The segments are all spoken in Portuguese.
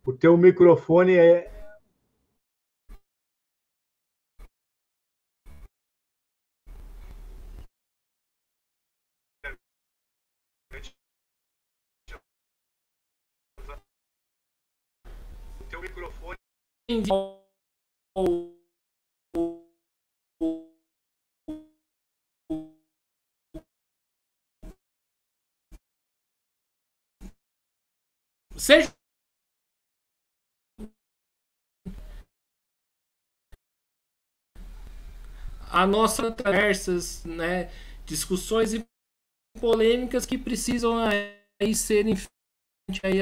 O teu microfone é... O teu microfone... Seja a nossa conversas, né, discussões e polêmicas que precisam aí serem aí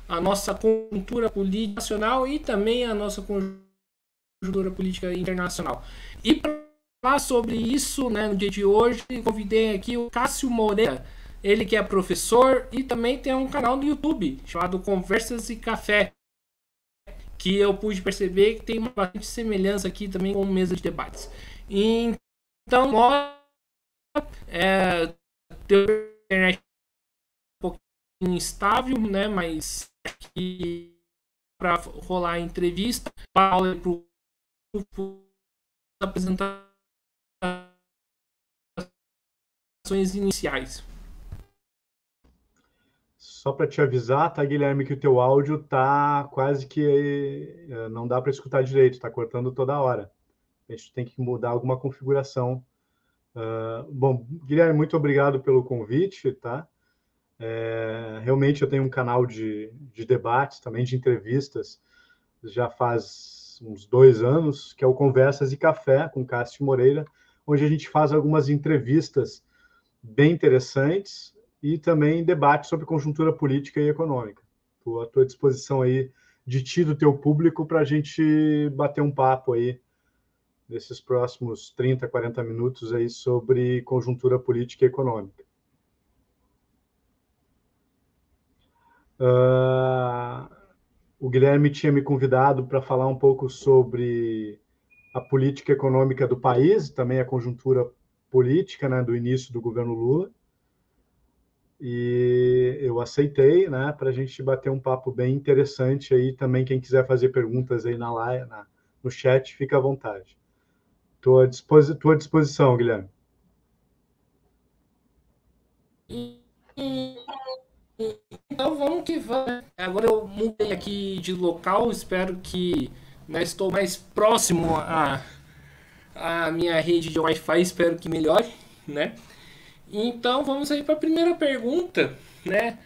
a nossa conjuntura política nacional e também a nossa conjuntura política internacional. E para falar sobre isso, né, no dia de hoje, convidei aqui o Cássio Moreira, ele que é professor e também tem um canal no YouTube chamado Conversas e Café, que eu pude perceber que tem uma bastante semelhança aqui também com mesa de debates. Então, ter internet um pouquinho instável, né? Mas para rolar a entrevista, para apresentações iniciais. Só para te avisar, tá, Guilherme, que o teu áudio tá quase que não dá para escutar direito, tá cortando toda hora. A gente tem que mudar alguma configuração. Bom, Guilherme, muito obrigado pelo convite, tá? Realmente eu tenho um canal de debates, também de entrevistas, já faz uns 2 anos, que é o Conversas e Café, com Cássio Moreira, onde a gente faz algumas entrevistas bem interessantes e também debates sobre conjuntura política e econômica. Estou à tua disposição aí, de ti, do teu público, para a gente bater um papo aí nesses próximos 30, 40 minutos aí sobre conjuntura política e econômica. O Guilherme tinha me convidado para falar um pouco sobre a política econômica do país, também a conjuntura política, né, do início do governo Lula. E eu aceitei, né, para a gente bater um papo bem interessante aí. Também quem quiser fazer perguntas aí na live, no chat, fica à vontade. Estou à disposição, Guilherme. Então vamos que vamos. Agora eu mudei aqui de local, espero que, né, estou mais próximo a minha rede de Wi-Fi, espero que melhore, né? Então vamos aí para a primeira pergunta, né?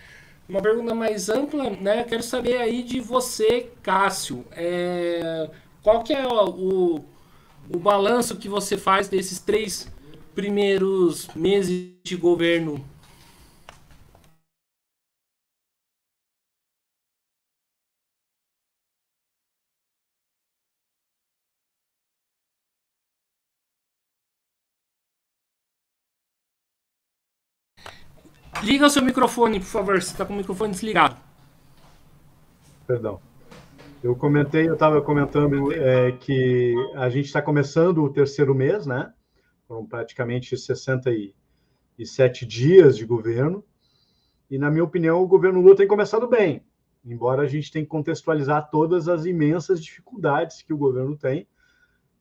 Uma pergunta mais ampla, né? Quero saber aí de você, Cássio. Qual que é o balanço que você faz desses 3 primeiros meses de governo? Liga o seu microfone, por favor. Você está com o microfone desligado. Perdão. Eu estava comentando que a gente está começando o terceiro mês, né? Foram praticamente 67 dias de governo. E, na minha opinião, o governo Lula tem começado bem, embora a gente tenha que contextualizar todas as imensas dificuldades que o governo tem,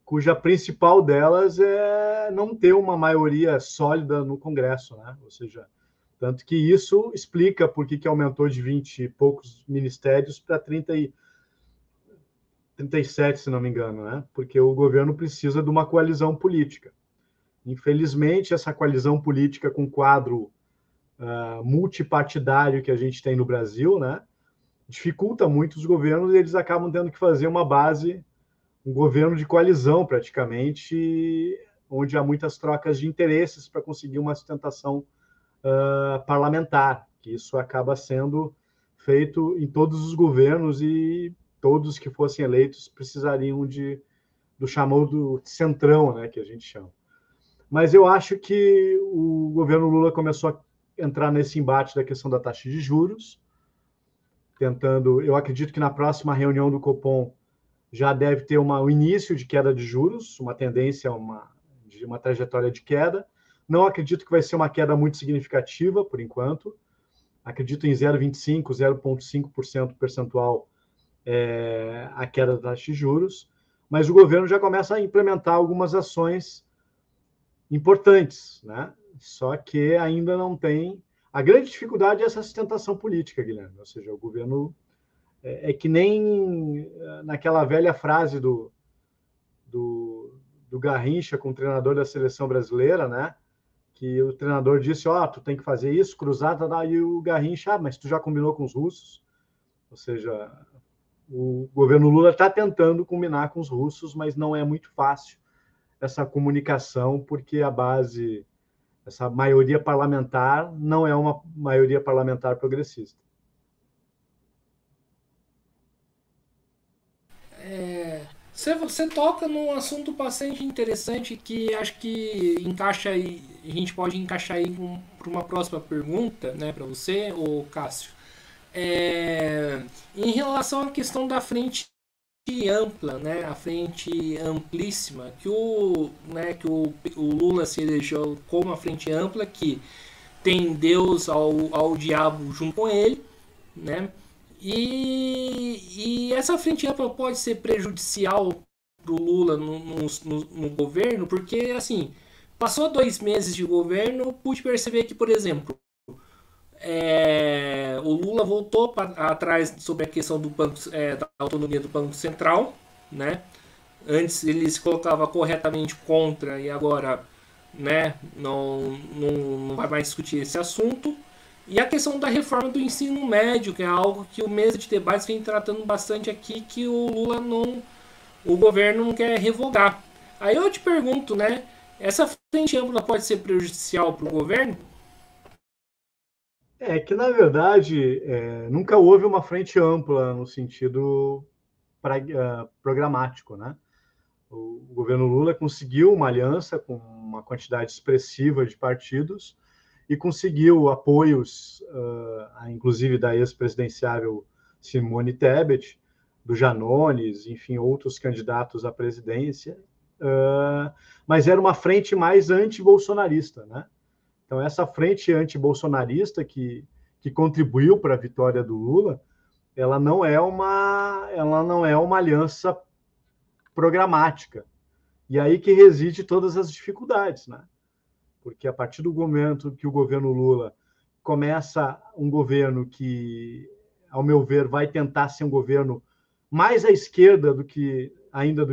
cuja principal delas é não ter uma maioria sólida no Congresso, né? Ou seja, tanto que isso explica por que aumentou de 20 e poucos ministérios para 37, se não me engano, né? Porque o governo precisa de uma coalizão política. Infelizmente, essa coalizão política com quadro multipartidário que a gente tem no Brasil, né, dificulta muito os governos e eles acabam tendo que fazer uma base, um governo de coalizão praticamente, onde há muitas trocas de interesses para conseguir uma sustentação parlamentar, que isso acaba sendo feito em todos os governos e todos que fossem eleitos precisariam do chamado centrão, né, que a gente chama. Mas eu acho que o governo Lula começou a entrar nesse embate da questão da taxa de juros, tentando. Eu acredito que na próxima reunião do Copom já deve ter o início de queda de juros, uma tendência, de uma trajetória de queda. Não acredito que vai ser uma queda muito significativa, por enquanto. Acredito em 0,25, 0,5% percentual a queda da taxa de juros, mas o governo já começa a implementar algumas ações importantes, né? Só que ainda não tem. A grande dificuldade é essa sustentação política, Guilherme. Ou seja, o governo que nem naquela velha frase do Garrincha com o treinador da seleção brasileira, né? Que o treinador disse, tu tem que fazer isso, cruzada, e o Garrincha, mas tu já combinou com os russos? Ou seja, o governo Lula está tentando combinar com os russos, mas não é muito fácil essa comunicação, porque essa maioria parlamentar não é uma maioria parlamentar progressista. Você toca num assunto bastante interessante que acho que encaixa aí, a gente pode encaixar aí para uma próxima pergunta, né, para você, o Cássio. Em relação à questão da frente ampla, né, a frente amplíssima, que o Lula se elegeu como a frente ampla, que tem Deus ao diabo junto com ele, né? E essa frente ampla pode ser prejudicial para o Lula no governo, porque, assim, passou 2 meses de governo, pude perceber que, por exemplo, o Lula voltou atrás sobre a questão da autonomia do Banco Central, né? Antes ele se colocava corretamente contra e agora, né, não vai mais discutir esse assunto. E a questão da reforma do ensino médio, que é algo que o Mesa de Debates vem tratando bastante aqui, que o governo não quer revogar. Aí eu te pergunto, né, essa frente ampla pode ser prejudicial para o governo? Que, na verdade, nunca houve uma frente ampla no sentido programático, né? O governo Lula conseguiu uma aliança com uma quantidade expressiva de partidos e conseguiu apoios, inclusive da ex-presidenciável Simone Tebet, do Janones, enfim, outros candidatos à presidência, mas era uma frente mais anti-bolsonarista, né? Então, essa frente anti-bolsonarista que contribuiu para a vitória do Lula, ela não é uma aliança programática. E aí que reside todas as dificuldades, né? Porque a partir do momento que o governo Lula começa um governo que, ao meu ver, vai tentar ser um governo mais à esquerda do que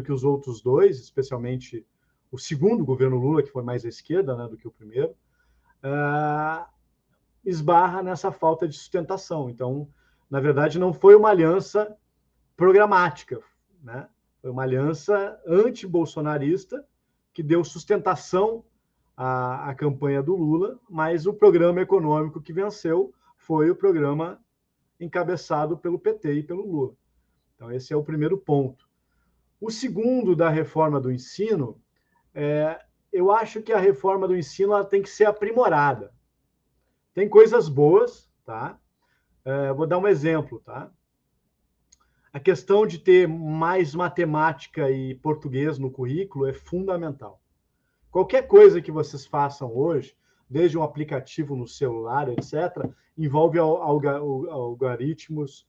os outros dois, especialmente o segundo governo Lula, que foi mais à esquerda, né, do que o primeiro, esbarra nessa falta de sustentação. Então, na verdade, não foi uma aliança programática, né? Foi uma aliança anti-bolsonarista que deu sustentação à campanha do Lula, mas o programa econômico que venceu foi o programa encabeçado pelo PT e pelo Lula. Então, esse é o primeiro ponto. O segundo, da reforma do ensino, eu acho que a reforma do ensino ela tem que ser aprimorada. Tem coisas boas, tá? Vou dar um exemplo, tá? A questão de ter mais matemática e português no currículo é fundamental. Qualquer coisa que vocês façam hoje, desde um aplicativo no celular, etc., envolve algoritmos,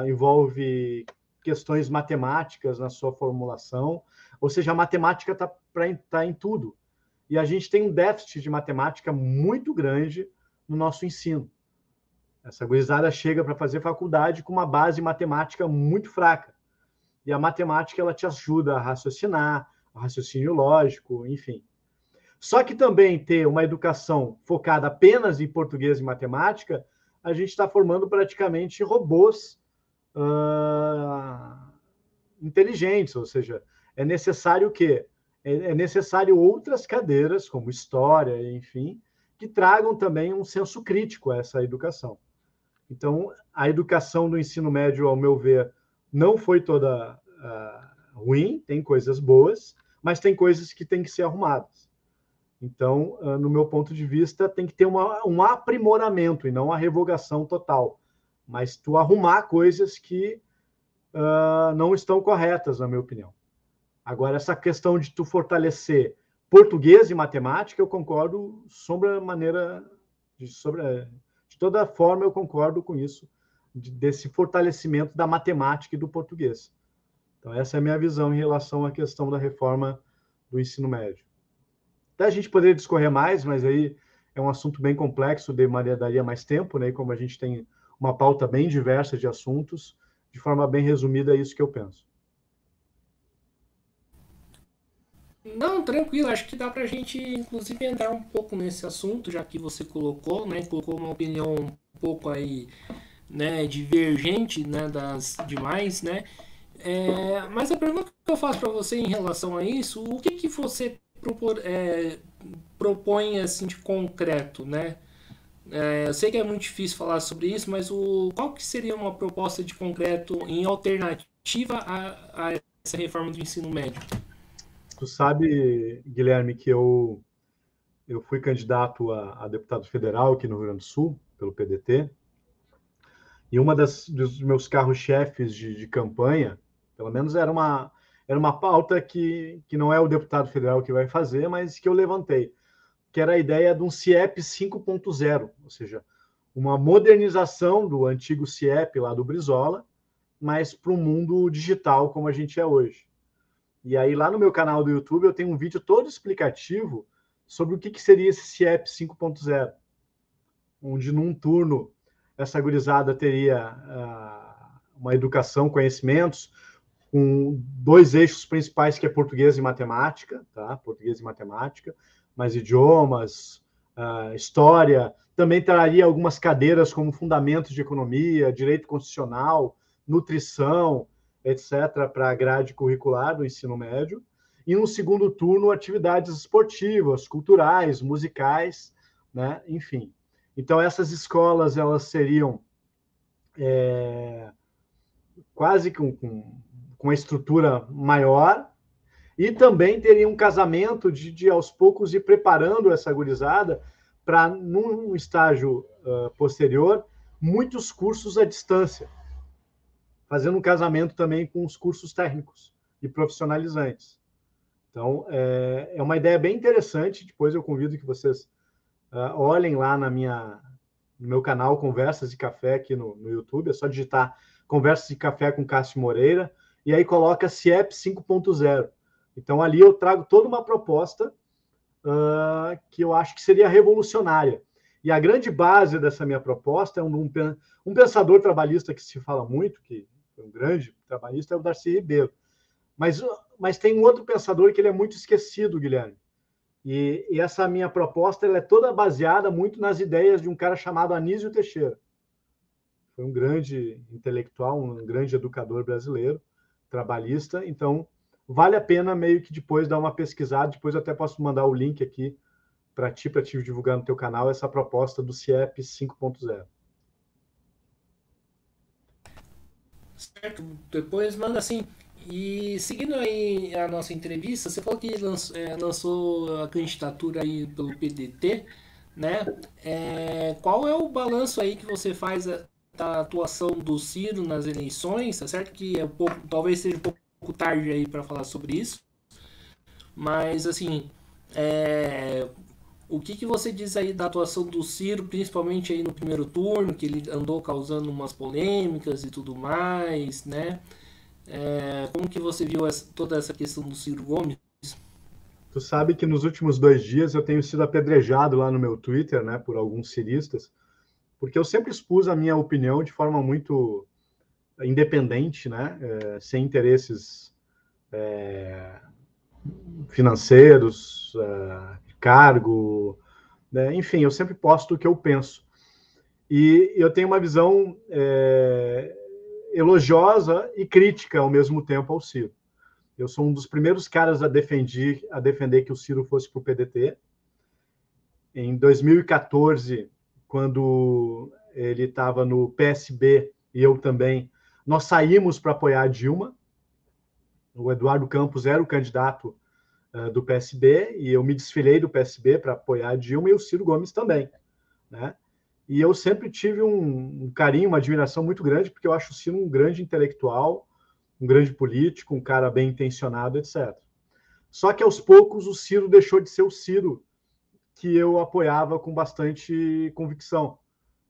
envolve questões matemáticas na sua formulação, ou seja, a matemática está em tudo. E a gente tem um déficit de matemática muito grande no nosso ensino. Essa gurizada chega para fazer faculdade com uma base matemática muito fraca. E a matemática ela te ajuda a raciocinar, a raciocínio lógico, enfim. Só que também ter uma educação focada apenas em português e matemática, a gente está formando praticamente robôs inteligentes, ou seja, é necessário o quê? É necessário outras cadeiras, como história, enfim, que tragam também um senso crítico a essa educação. Então, a educação do ensino médio, ao meu ver, não foi toda ruim, tem coisas boas, mas tem coisas que têm que ser arrumadas. Então, no meu ponto de vista, tem que ter um aprimoramento e não a revogação total. Mas tu arrumar coisas que não estão corretas, na minha opinião. Agora, essa questão de tu fortalecer português e matemática, eu concordo de toda forma eu concordo com isso, desse fortalecimento da matemática e do português. Então, essa é a minha visão em relação à questão da reforma do ensino médio. Até a gente poderia discorrer mais, mas aí é um assunto bem complexo, daria mais tempo, né? E como a gente tem uma pauta bem diversa de assuntos, de forma bem resumida, é isso que eu penso. Não, tranquilo, acho que dá pra gente, inclusive, entrar um pouco nesse assunto, já que você colocou, né? Colocou uma opinião um pouco aí, né, divergente, né, das demais, né? Mas a pergunta que eu faço para você em relação a isso, o que que você propõe assim de concreto, né? Eu sei que é muito difícil falar sobre isso, mas qual que seria uma proposta de concreto em alternativa a essa reforma do ensino médio? Tu sabe, Guilherme, que eu fui candidato a deputado federal aqui no Rio Grande do Sul, pelo PDT, e uma dos meus carros-chefes de campanha, pelo menos era uma pauta que não é o deputado federal que vai fazer, mas que eu levantei, que era a ideia de um CIEP 5.0, ou seja, uma modernização do antigo CIEP lá do Brizola, mas para o mundo digital como a gente é hoje. E aí lá no meu canal do YouTube eu tenho um vídeo todo explicativo sobre o que seria esse CIEP 5.0, onde num turno essa gurizada teria uma educação, conhecimentos, com dois eixos principais, que é português e matemática, tá? Português e matemática, mas idiomas, história, também traria algumas cadeiras como fundamentos de economia, direito constitucional, nutrição, etc., para a grade curricular do ensino médio. E no segundo turno, atividades esportivas, culturais, musicais, né? Enfim. Então, essas escolas elas seriam quase com uma estrutura maior, e também teria um casamento de aos poucos ir preparando essa gurizada para, num estágio posterior, muitos cursos à distância, fazendo um casamento também com os cursos técnicos e profissionalizantes. Então, é uma ideia bem interessante. Depois eu convido que vocês olhem lá no meu canal Conversas de Café aqui no YouTube, é só digitar Conversas de Café com Cássio Moreira, e aí coloca CIEP 5.0. Então, ali eu trago toda uma proposta que eu acho que seria revolucionária. E a grande base dessa minha proposta é um pensador trabalhista que se fala muito, que é um grande trabalhista, é o Darcy Ribeiro. Mas tem um outro pensador que ele é muito esquecido, Guilherme. E essa minha proposta ela é toda baseada muito nas ideias de um cara chamado Anísio Teixeira. Foi um grande intelectual, um grande educador brasileiro, trabalhista. Então, vale a pena meio que depois dar uma pesquisada. Depois eu até posso mandar o link aqui para te divulgar no teu canal essa proposta do CIEP 5.0. Certo, depois manda assim. E seguindo aí a nossa entrevista, você falou que lançou a candidatura aí pelo PDT, né? Qual é o balanço aí que você faz da atuação do Ciro nas eleições? Tá certo que talvez seja um pouco tarde aí para falar sobre isso, mas assim, o que você diz aí da atuação do Ciro, principalmente aí no primeiro turno, que ele andou causando umas polêmicas e tudo mais, né? Como que você viu toda essa questão do Ciro Gomes? Tu sabe que nos últimos 2 dias eu tenho sido apedrejado lá no meu Twitter, né, por alguns ciristas, porque eu sempre expus a minha opinião de forma muito independente, né, sem interesses financeiros, cargo, né, enfim, eu sempre posto o que eu penso. E eu tenho uma visão elogiosa e crítica ao mesmo tempo ao Ciro. Eu sou um dos primeiros caras a defender que o Ciro fosse para o PDT. Em 2014, quando ele estava no PSB e eu também, nós saímos para apoiar a Dilma. O Eduardo Campos era o candidato do PSB e eu me desfilei do PSB para apoiar a Dilma e o Ciro Gomes também, né? E eu sempre tive um carinho, uma admiração muito grande, porque eu acho o Ciro um grande intelectual, um grande político, um cara bem intencionado, etc. Só que aos poucos o Ciro deixou de ser o Ciro que eu apoiava com bastante convicção,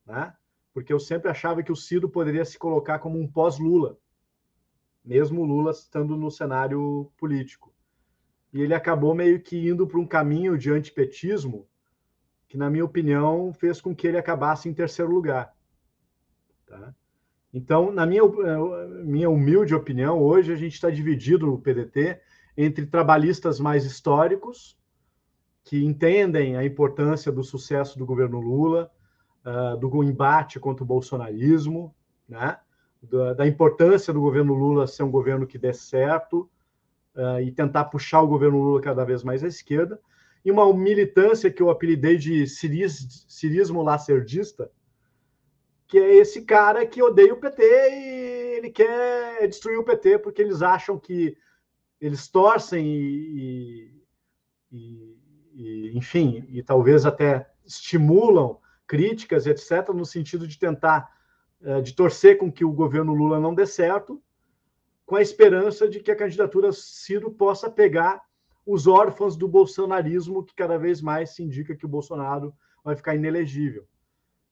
né? porque eu sempre achava que o Ciro poderia se colocar como um pós-Lula, mesmo o Lula estando no cenário político. E ele acabou meio que indo para um caminho de antipetismo que, na minha opinião, fez com que ele acabasse em terceiro lugar. Tá? Então, na minha humilde opinião, hoje a gente está dividido no PDT entre trabalhistas mais históricos, que entendem a importância do sucesso do governo Lula, do embate contra o bolsonarismo, né? Da importância do governo Lula ser um governo que dê certo, e tentar puxar o governo Lula cada vez mais à esquerda, e uma militância que eu apelidei de cirismo lacerdista, que é esse cara que odeia o PT e ele quer destruir o PT porque eles acham que eles torcem enfim, e talvez até estimulam críticas, etc., no sentido de tentar, de torcer com que o governo Lula não dê certo, com a esperança de que a candidatura Ciro possa pegar os órfãos do bolsonarismo, que cada vez mais se indica que o Bolsonaro vai ficar inelegível.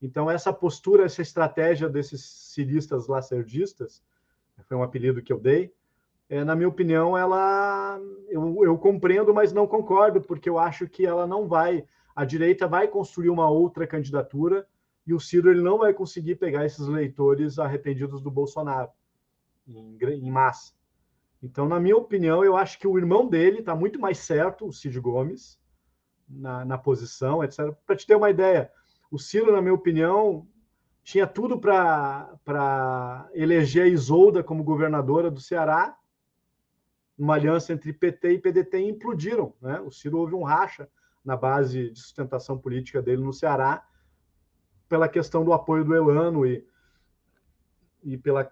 Então, essa postura, essa estratégia desses ciristas lacerdistas, foi um apelido que eu dei, na minha opinião, eu compreendo, mas não concordo, porque eu acho que ela não vai, a direita vai construir uma outra candidatura e o Ciro ele não vai conseguir pegar esses eleitores arrependidos do Bolsonaro em massa. Então, na minha opinião, eu acho que o irmão dele está muito mais certo, o Cid Gomes, na posição, etc. Para te ter uma ideia, o Ciro, na minha opinião, tinha tudo para eleger a Isolda como governadora do Ceará, uma aliança entre PT e PDT, e implodiram. Né? O Ciro houve um racha na base de sustentação política dele no Ceará, pela questão do apoio do Elano e pela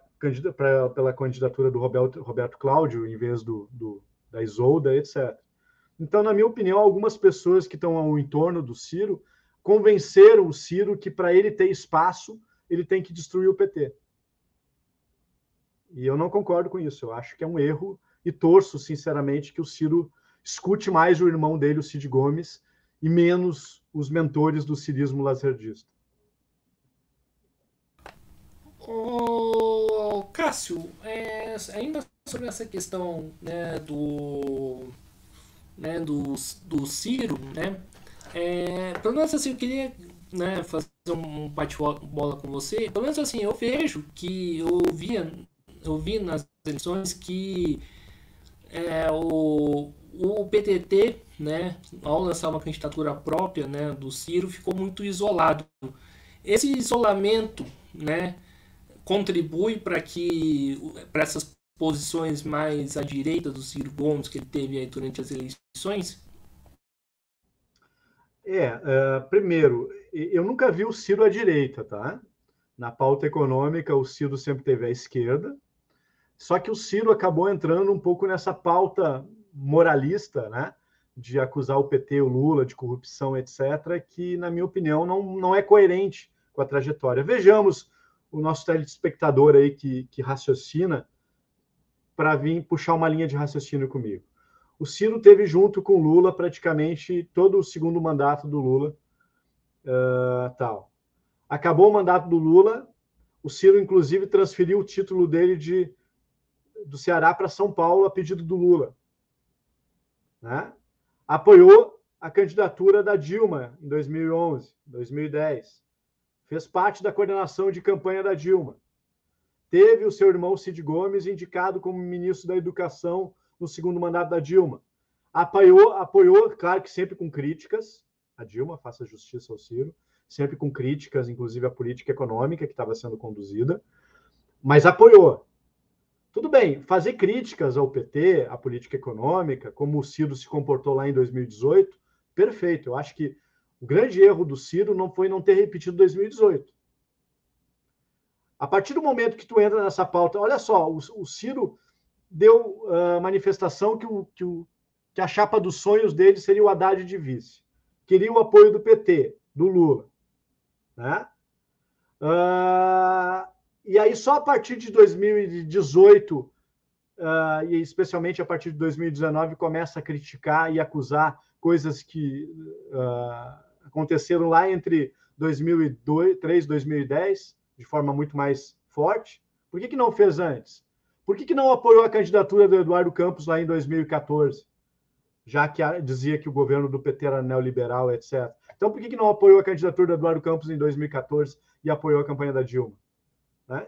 candidatura do Roberto Cláudio, em vez da Isolda, etc. Então, na minha opinião, algumas pessoas que estão ao entorno do Ciro convenceram o Ciro que, para ele ter espaço, ele tem que destruir o PT. E eu não concordo com isso. Eu acho que é um erro e torço, sinceramente, que o Ciro escute mais o irmão dele, o Cid Gomes, e menos os mentores do cirismo lacerdista. Ô, Cássio, ainda sobre essa questão, né, do Ciro, né, pelo menos assim, eu queria, né, fazer um bate-bola com você. Pelo menos assim, eu vejo que eu vi nas eleições que o PDT, né, ao lançar uma candidatura própria, né, do Ciro, ficou muito isolado. Esse isolamento, né, contribui para essas posições mais à direita do Ciro Gomes que ele teve aí durante as eleições? Primeiro, eu nunca vi o Ciro à direita, tá? Na pauta econômica, o Ciro sempre teve à esquerda, só que o Ciro acabou entrando um pouco nessa pauta moralista, né? De acusar o PT, o Lula, de corrupção, etc., que, na minha opinião, não é coerente com a trajetória. Vejamos o nosso telespectador aí que raciocina, para vir puxar uma linha de raciocínio comigo. O Ciro teve junto com o Lula praticamente todo o segundo mandato do Lula. Acabou o mandato do Lula, o Ciro, inclusive, transferiu o título dele do Ceará para São Paulo a pedido do Lula. Né? Apoiou a candidatura da Dilma em 2011, 2010. Fez parte da coordenação de campanha da Dilma. Teve o seu irmão Cid Gomes indicado como ministro da Educação no segundo mandato da Dilma. Apoiou, claro que sempre com críticas, a Dilma, faça justiça ao Ciro, sempre com críticas, inclusive a política econômica que estava sendo conduzida, mas apoiou. Tudo bem, fazer críticas ao PT, à política econômica, como o Ciro se comportou lá em 2018, perfeito. Eu acho que o grande erro do Ciro não foi não ter repetido 2018. A partir do momento que tu entra nessa pauta, olha só, o Ciro deu manifestação que a chapa dos sonhos dele seria o Haddad de vice. Queria o apoio do PT, do Lula. Né? E aí, só a partir de 2018, e especialmente a partir de 2019, começa a criticar e acusar coisas que aconteceram lá entre 2003 e 2010, de forma muito mais forte. Por que não fez antes? Por que não apoiou a candidatura do Eduardo Campos lá em 2014? Já que dizia que o governo do PT era neoliberal, etc. Então, por que não apoiou a candidatura do Eduardo Campos em 2014 e apoiou a campanha da Dilma? Né?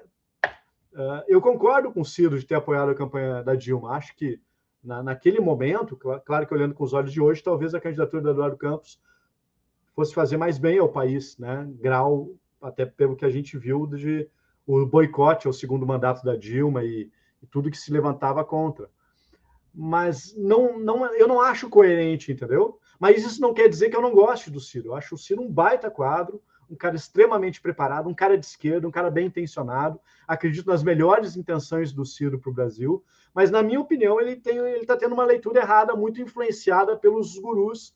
Eu concordo com o Ciro de ter apoiado a campanha da Dilma. Acho que, naquele momento, claro que olhando com os olhos de hoje, talvez a candidatura do Eduardo Campos fosse fazer mais bem ao país, né? Grau, até pelo que a gente viu, de o boicote ao segundo mandato da Dilma e tudo que se levantava contra. Mas eu não acho coerente, entendeu? Mas isso não quer dizer que eu não goste do Ciro. Eu acho o Ciro um baita quadro, um cara extremamente preparado, um cara de esquerda, um cara bem intencionado. Acredito nas melhores intenções do Ciro para o Brasil, mas, na minha opinião, ele está tendo uma leitura errada, muito influenciada pelos gurus,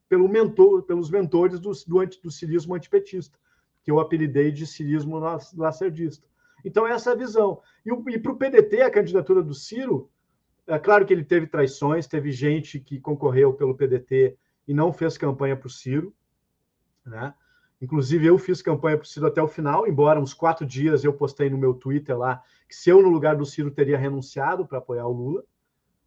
pelos mentores do cirismo antipetista, que eu apelidei de cirismo lacerdista. Então, essa é a visão. E para o PDT, a candidatura do Ciro, é claro que ele teve traições, teve gente que concorreu pelo PDT e não fez campanha para o Ciro, né? Inclusive, eu fiz campanha para o Ciro até o final, embora uns 4 dias eu postei no meu Twitter lá que se eu, no lugar do Ciro, teria renunciado para apoiar o Lula,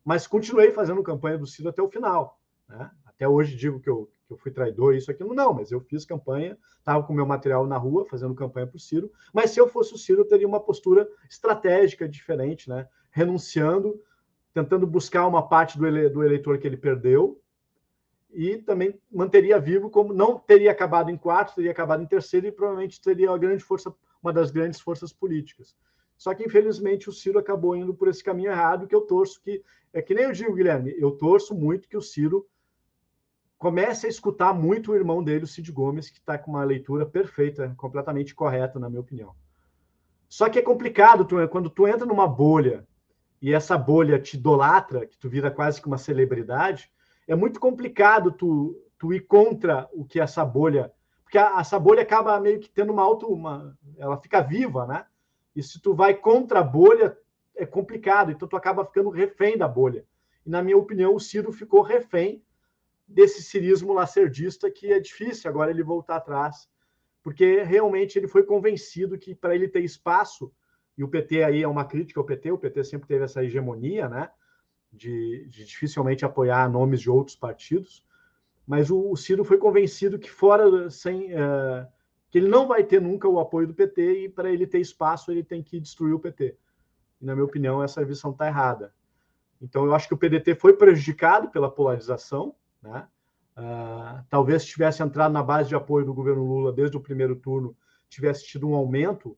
mas continuei fazendo campanha do Ciro até o final, né? Até hoje digo que eu fui traidor, isso, aquilo, não, mas eu fiz campanha, estava com o meu material na rua, fazendo campanha para o Ciro, mas se eu fosse o Ciro, eu teria uma postura estratégica diferente, né? Renunciando, tentando buscar uma parte do eleitor que ele perdeu, e também manteria vivo, como não teria acabado em quarto, teria acabado em terceiro e provavelmente teria uma das grandes forças políticas. Só que, infelizmente, o Ciro acabou indo por esse caminho errado, que eu torço que... É que nem eu digo, Guilherme, eu torço muito que o Ciro comece a escutar muito o irmão dele, o Cid Gomes, que está com uma leitura perfeita, completamente correta, na minha opinião. Só que é complicado, quando tu entra numa bolha e essa bolha te idolatra, que tu vira quase que uma celebridade, é muito complicado tu ir contra o que essa bolha... Porque essa bolha acaba meio que tendo ela fica viva, né? E se tu vai contra a bolha, é complicado. Então, tu acaba ficando refém da bolha. E, na minha opinião, o Ciro ficou refém desse cirismo lacerdista, que é difícil agora ele voltar atrás, porque realmente ele foi convencido que, para ele ter espaço, e o PT aí é uma crítica ao PT, o PT sempre teve essa hegemonia, né? De dificilmente apoiar nomes de outros partidos, mas o Ciro foi convencido que que ele não vai ter nunca o apoio do PT, e para ele ter espaço ele tem que destruir o PT. E, na minha opinião, essa visão está errada. Então, eu acho que o PDT foi prejudicado pela polarização, né? Talvez tivesse entrado na base de apoio do governo Lula desde o primeiro turno, tivesse tido um aumento,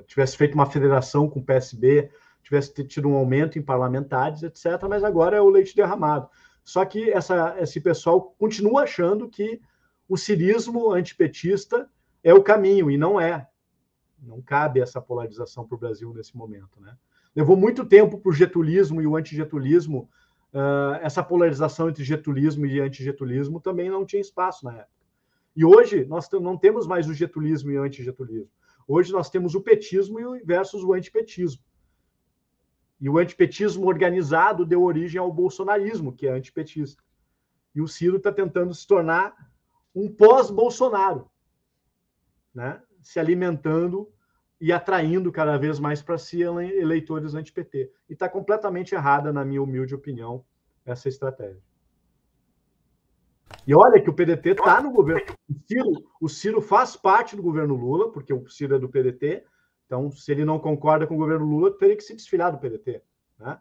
tivesse feito uma federação com o PSB, tivesse tido um aumento em parlamentares, etc., mas agora é o leite derramado. Só que esse pessoal continua achando que o cirismo antipetista é o caminho, e não é. Não cabe essa polarização para o Brasil nesse momento, né? Levou muito tempo para o getulismo e o antigetulismo. Essa polarização entre getulismo e antigetulismo também não tinha espaço na época. E hoje nós não temos mais o getulismo e o antigetulismo. Hoje nós temos o petismo versus o antipetismo. E o antipetismo organizado deu origem ao bolsonarismo, que é antipetista. E o Ciro está tentando se tornar um pós-Bolsonaro, né? Se alimentando e atraindo cada vez mais para si eleitores anti-PT. E está completamente errada, na minha humilde opinião, essa estratégia. E olha que o PDT está no governo. O Ciro faz parte do governo Lula, porque o Ciro é do PDT. Então, se ele não concorda com o governo Lula, teria que se desfilar do PDT, né?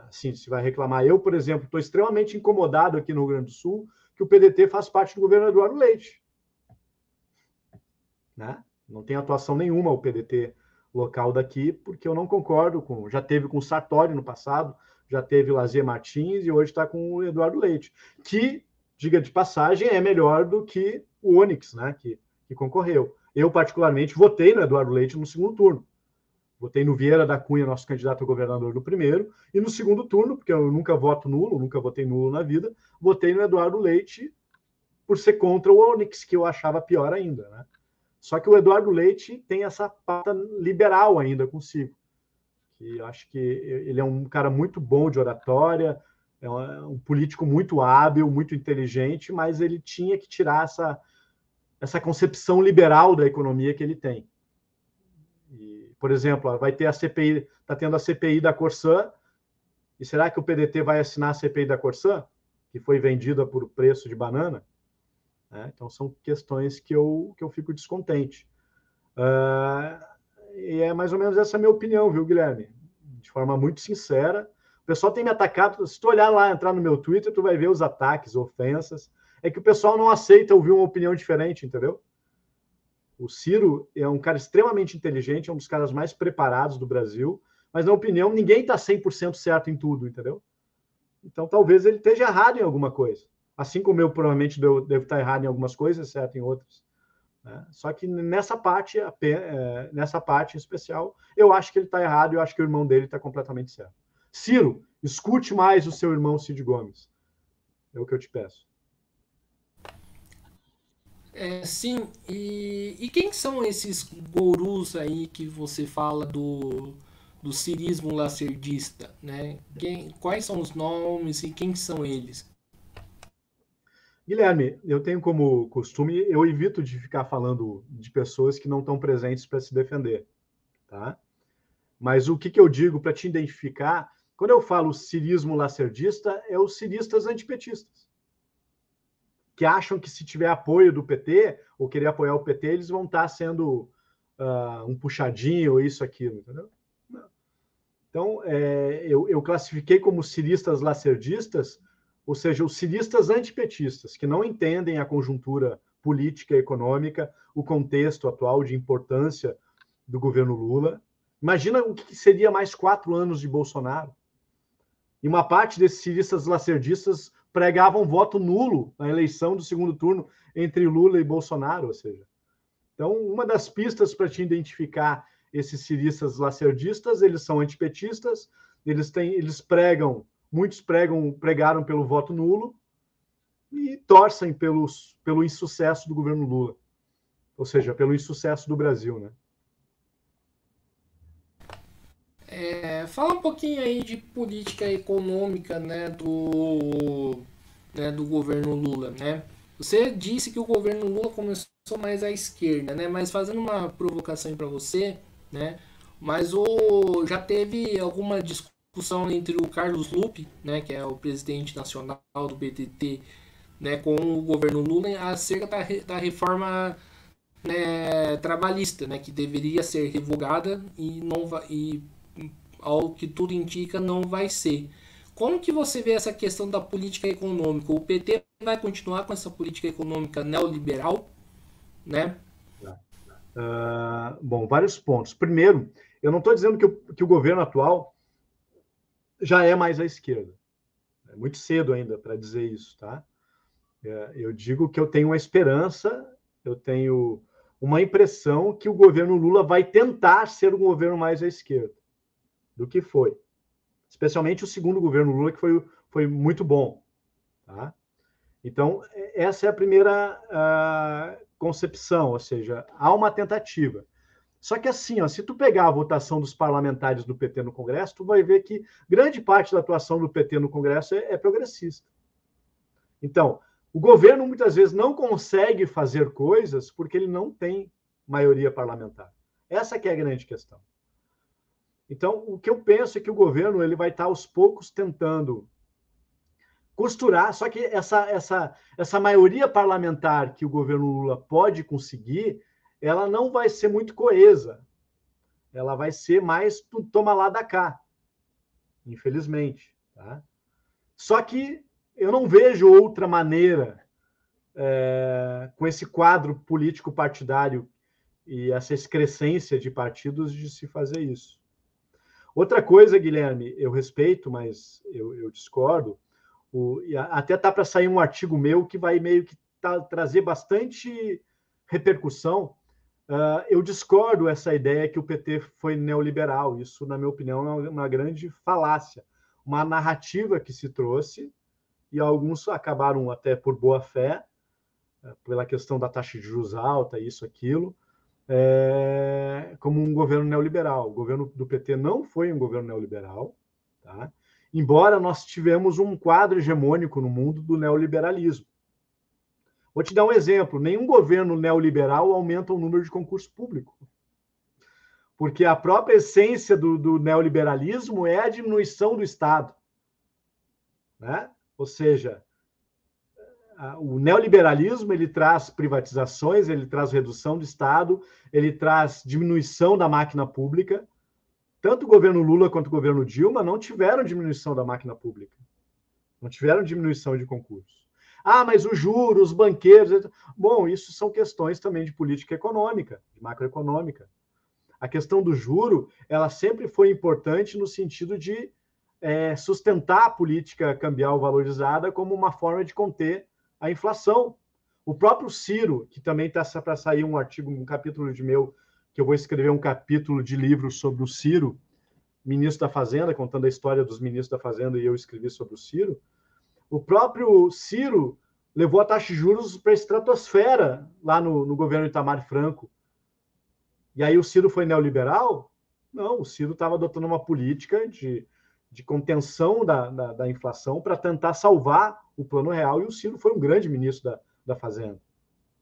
Sim, se vai reclamar. Eu, por exemplo, estou extremamente incomodado aqui no Rio Grande do Sul que o PDT faz parte do governo Eduardo Leite, né? Não tem atuação nenhuma o PDT local daqui, porque eu não concordo com... Já teve com o Sartori no passado, já teve o Lazier Martins e hoje está com o Eduardo Leite, que, diga de passagem, é melhor do que o Onyx, né? Que concorreu. Eu, particularmente, votei no Eduardo Leite no segundo turno. Votei no Vieira da Cunha, nosso candidato a governador no primeiro, e no segundo turno, porque eu nunca voto nulo, nunca votei nulo na vida, votei no Eduardo Leite por ser contra o Onyx, que eu achava pior ainda, né? Só que o Eduardo Leite tem essa pata liberal ainda consigo. Que eu acho que ele é um cara muito bom de oratória, é um político muito hábil, muito inteligente, mas ele tinha que tirar essa concepção liberal da economia que ele tem. E, por exemplo, vai ter a CPI, está tendo a CPI da Corsã, e será que o PDT vai assinar a CPI da Corsã, que foi vendida por preço de banana? Então, são questões que eu fico descontente. E é mais ou menos essa a minha opinião, viu, Guilherme? De forma muito sincera. O pessoal tem me atacado. Se tu olhar lá, entrar no meu Twitter, tu vai ver os ataques, ofensas. É que o pessoal não aceita ouvir uma opinião diferente, entendeu? O Ciro é um cara extremamente inteligente, é um dos caras mais preparados do Brasil, mas, na opinião, ninguém está 100% certo em tudo, entendeu? Então, talvez ele esteja errado em alguma coisa. Assim como eu provavelmente devo estar errado em algumas coisas, certo em outras. Só que nessa parte em especial, eu acho que ele está errado e eu acho que o irmão dele está completamente certo. Ciro, escute mais o seu irmão Cid Gomes. É o que eu te peço. Sim, e quem são esses gurus aí que você fala do cirismo lacerdista, né? Quais são os nomes e quem são eles? Guilherme, eu tenho como costume, eu evito de ficar falando de pessoas que não estão presentes para se defender, tá? Mas o que eu digo para te identificar, quando eu falo cirismo lacerdista, é os ciristas antipetistas, que acham que se tiver apoio do PT, ou querer apoiar o PT, eles vão estar sendo um puxadinho, ou isso, aquilo, entendeu? Não. Então, eu classifiquei como ciristas lacerdistas, ou seja, os ciristas antipetistas, que não entendem a conjuntura política e econômica, o contexto atual de importância do governo Lula. Imagina o que seria mais 4 anos de Bolsonaro. E uma parte desses ciristas lacerdistas pregavam voto nulo na eleição do segundo turno entre Lula e Bolsonaro, ou seja. Então, uma das pistas para te identificar esses ciristas lacerdistas, eles são antipetistas, eles pregam, muitos pregaram pelo voto nulo e torcem pelo insucesso do governo Lula, ou seja, pelo insucesso do Brasil, né? Fala um pouquinho aí de política econômica, né, do governo Lula, né? Você disse que o governo Lula começou mais à esquerda, né? Mas fazendo uma provocação para você, né? Mas já teve alguma discussão entre o Carlos Lupe, né, que é o presidente nacional do PDT, né, com o governo Lula acerca da reforma, né, trabalhista, né, que deveria ser revogada e não vai, e ao que tudo indica não vai ser. Como que você vê essa questão da política econômica? O PT vai continuar com essa política econômica neoliberal, né? Bom, vários pontos. Primeiro, eu não estou dizendo que o governo atual já é mais à esquerda. É muito cedo ainda para dizer isso, tá? Eu digo que eu tenho uma esperança, eu tenho uma impressão que o governo Lula vai tentar ser um governo mais à esquerda do que foi. Especialmente o segundo governo Lula, que foi muito bom. Tá? Então, essa é a primeira concepção, ou seja, há uma tentativa. Só que assim, ó, se tu pegar a votação dos parlamentares do PT no Congresso, tu vai ver que grande parte da atuação do PT no Congresso é progressista. Então, o governo muitas vezes não consegue fazer coisas porque ele não tem maioria parlamentar. Essa que é a grande questão. Então, o que eu penso é que o governo ele vai estar aos poucos tentando costurar, só que essa maioria parlamentar que o governo Lula pode conseguir, ela não vai ser muito coesa. Ela vai ser mais toma lá da cá, infelizmente. Tá? Só que eu não vejo outra maneira, com esse quadro político partidário e essa excrescência de partidos, de se fazer isso. Outra coisa, Guilherme, eu respeito, mas eu discordo. Até está para sair um artigo meu que vai meio que trazer bastante repercussão. Eu discordo essa ideia que o PT foi neoliberal. Isso, na minha opinião, é uma grande falácia. Uma narrativa que se trouxe, e alguns acabaram até por boa fé, pela questão da taxa de juros alta, isso, aquilo, como um governo neoliberal. O governo do PT não foi um governo neoliberal, tá? Embora nós tivemos um quadro hegemônico no mundo do neoliberalismo. Vou te dar um exemplo. Nenhum governo neoliberal aumenta o número de concurso público. Porque a própria essência do neoliberalismo é a diminuição do Estado. Né? Ou seja, o neoliberalismo ele traz privatizações, ele traz redução do Estado, ele traz diminuição da máquina pública. Tanto o governo Lula quanto o governo Dilma não tiveram diminuição da máquina pública. Não tiveram diminuição de concursos. Ah, mas os juros, os banqueiros... Bom, isso são questões também de política econômica, de macroeconômica. A questão do juro, ela sempre foi importante no sentido de sustentar a política cambial valorizada como uma forma de conter a inflação. O próprio Ciro, que também está para sair um artigo, um capítulo de meu, que eu vou escrever um capítulo de livro sobre o Ciro, ministro da Fazenda, contando a história dos ministros da Fazenda, e eu escrevi sobre o Ciro. O próprio Ciro levou a taxa de juros para a estratosfera lá no governo Itamar Franco. E aí o Ciro foi neoliberal? Não, o Ciro estava adotando uma política de contenção da inflação para tentar salvar o Plano Real, e o Ciro foi um grande ministro da Fazenda.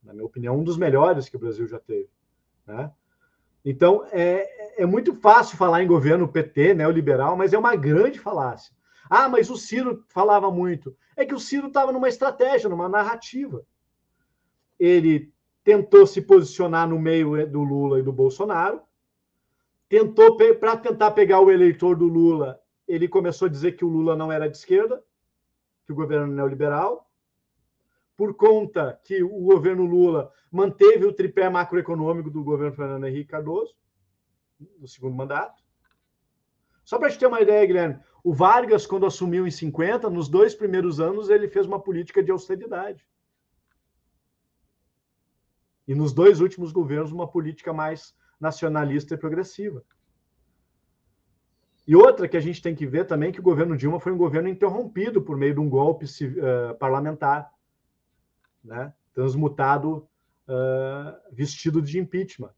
Na minha opinião, um dos melhores que o Brasil já teve. Né? Então, é muito fácil falar em governo PT, neoliberal, mas é uma grande falácia. Ah, mas o Ciro falava muito. É que o Ciro estava numa estratégia, numa narrativa. Ele tentou se posicionar no meio do Lula e do Bolsonaro, para tentar pegar o eleitor do Lula, ele começou a dizer que o Lula não era de esquerda, que o governo era neoliberal, por conta que o governo Lula manteve o tripé macroeconômico do governo Fernando Henrique Cardoso, no segundo mandato. Só para te ter uma ideia, Guilherme, o Vargas, quando assumiu em 50, nos 2 primeiros anos, ele fez uma política de austeridade. E nos 2 últimos governos, uma política mais nacionalista e progressiva. E outra que a gente tem que ver também, que o governo Dilma foi um governo interrompido por meio de um golpe parlamentar, né? Transmutado, vestido de impeachment.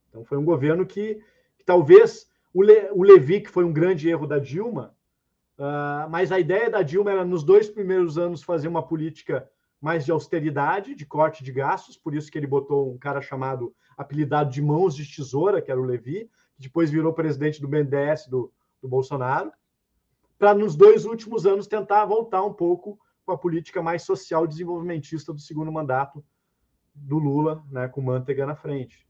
Então foi um governo que talvez o Levi, que foi um grande erro da Dilma, mas a ideia da Dilma era, nos 2 primeiros anos, fazer uma política mais de austeridade, de corte de gastos, por isso que ele botou um cara chamado, apelidado de Mãos de Tesoura, que era o Levi, que depois virou presidente do BNDES do Bolsonaro, para nos 2 últimos anos tentar voltar um pouco com a política mais social desenvolvimentista do segundo mandato do Lula, né, com Manteiga na frente.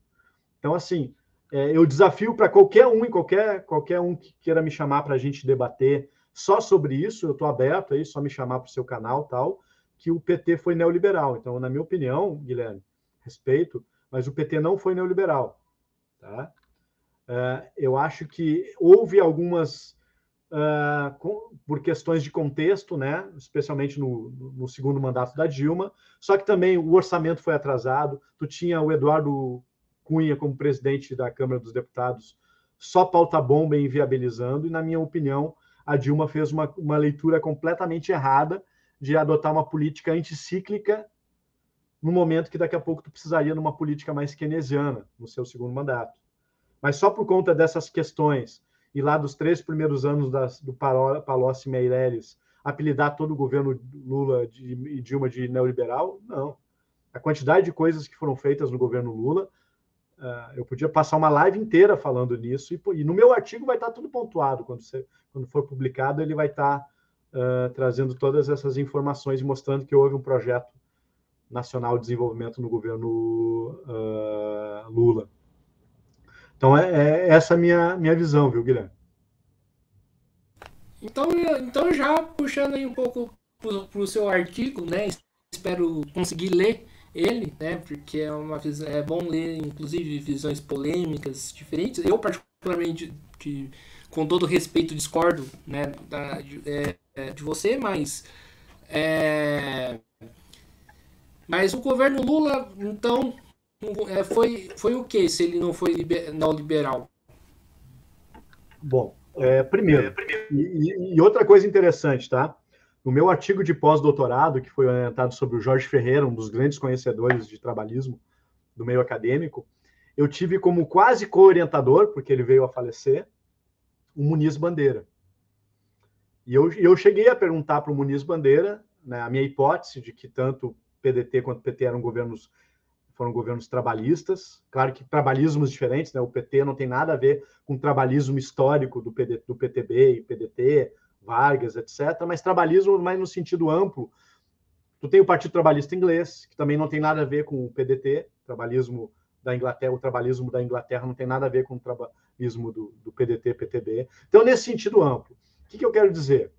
Então, assim, eu desafio para qualquer um que queira me chamar para a gente debater só sobre isso, eu estou aberto aí, só me chamar para o seu canal, tal, que o PT foi neoliberal. Então, na minha opinião, Guilherme, respeito, mas o PT não foi neoliberal. Tá? Eu acho que houve algumas, por questões de contexto, né, especialmente no segundo mandato da Dilma, só que também o orçamento foi atrasado, tu tinha o Eduardo Cunha como presidente da Câmara dos Deputados, só pauta-bomba e inviabilizando, e, na minha opinião, a Dilma fez uma leitura completamente errada de adotar uma política anticíclica no momento que daqui a pouco tu precisaria de uma política mais keynesiana no seu segundo mandato. Mas só por conta dessas questões, e lá dos 3 primeiros anos do Palocci e Meirelles, apelidar todo o governo Lula e Dilma de neoliberal, não. A quantidade de coisas que foram feitas no governo Lula, eu podia passar uma live inteira falando nisso, e no meu artigo vai estar tudo pontuado, quando for publicado, ele vai estar trazendo todas essas informações e mostrando que houve um projeto nacional de desenvolvimento no governo Lula. Então, essa a minha visão, viu, Guilherme? Então já puxando aí um pouco para o seu artigo, né? Espero conseguir ler ele, né? Porque é bom ler, inclusive, visões polêmicas diferentes. Eu, particularmente, com todo respeito, discordo, né, de você, mas o governo Lula, então, foi o que, se ele não foi neoliberal? Bom, primeiro, e outra coisa interessante, tá? No meu artigo de pós-doutorado, que foi orientado sobre o Jorge Ferreira, um dos grandes conhecedores de trabalhismo do meio acadêmico, eu tive como quase co-orientador, porque ele veio a falecer, o Muniz Bandeira. E eu cheguei a perguntar para o Muniz Bandeira, né, a minha hipótese de que tanto PDT quanto PT foram governos trabalhistas, claro que trabalhismos diferentes, né? O PT não tem nada a ver com o trabalhismo histórico do PTB e PDT, Vargas, etc., mas trabalhismo mais no sentido amplo. Tu tem o Partido Trabalhista Inglês, que também não tem nada a ver com o PDT, trabalhismo da Inglaterra, o trabalhismo da Inglaterra não tem nada a ver com o trabalhismo do PDT, PTB. Então, nesse sentido amplo, o que eu quero dizer?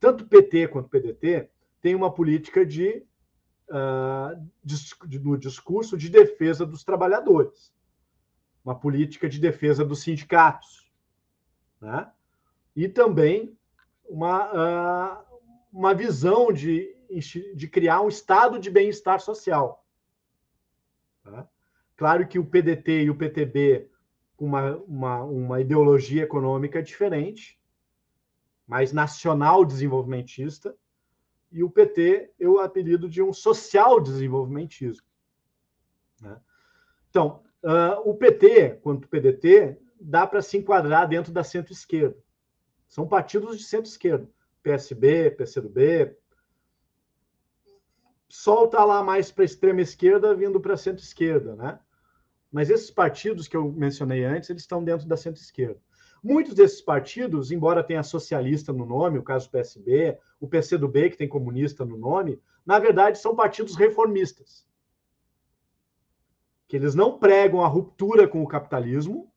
Tanto o PT quanto o PDT tem uma política no discurso de defesa dos trabalhadores, uma política de defesa dos sindicatos, né? E também uma visão de criar um estado de bem-estar social. Tá? Claro que o PDT e o PTB com uma ideologia econômica diferente, mais nacional desenvolvimentista, e o PT eu apelido de um social desenvolvimentismo. Né? Então, o PT quanto o PDT dá para se enquadrar dentro da centro-esquerda. São partidos de centro-esquerda. PSB, PCdoB, solta lá mais para a extrema-esquerda vindo para a centro-esquerda, né? Mas esses partidos que eu mencionei antes, eles estão dentro da centro-esquerda. Muitos desses partidos, embora tenha socialista no nome, o caso do PSB, o PCdoB, que tem comunista no nome, na verdade são partidos reformistas. Que eles não pregam a ruptura com o capitalismo.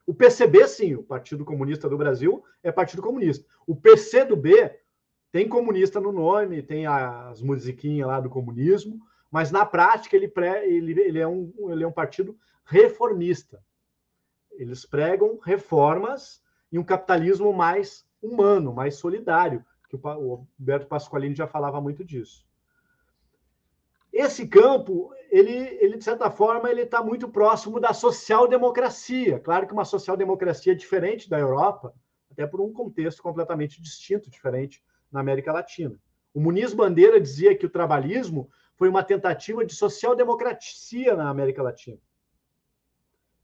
O PCB, sim, o Partido Comunista do Brasil, é Partido Comunista. O PCdoB tem comunista no nome, tem as musiquinhas lá do comunismo, mas na prática ele é um partido reformista. Eles pregam reformas e um capitalismo mais humano, mais solidário, que o Roberto Pasqualini já falava muito disso. Esse campo, ele de certa forma, ele está muito próximo da social-democracia. Claro que uma social-democracia diferente da Europa, até por um contexto completamente distinto, diferente na América Latina. O Muniz Bandeira dizia que o trabalhismo foi uma tentativa de social-democracia na América Latina.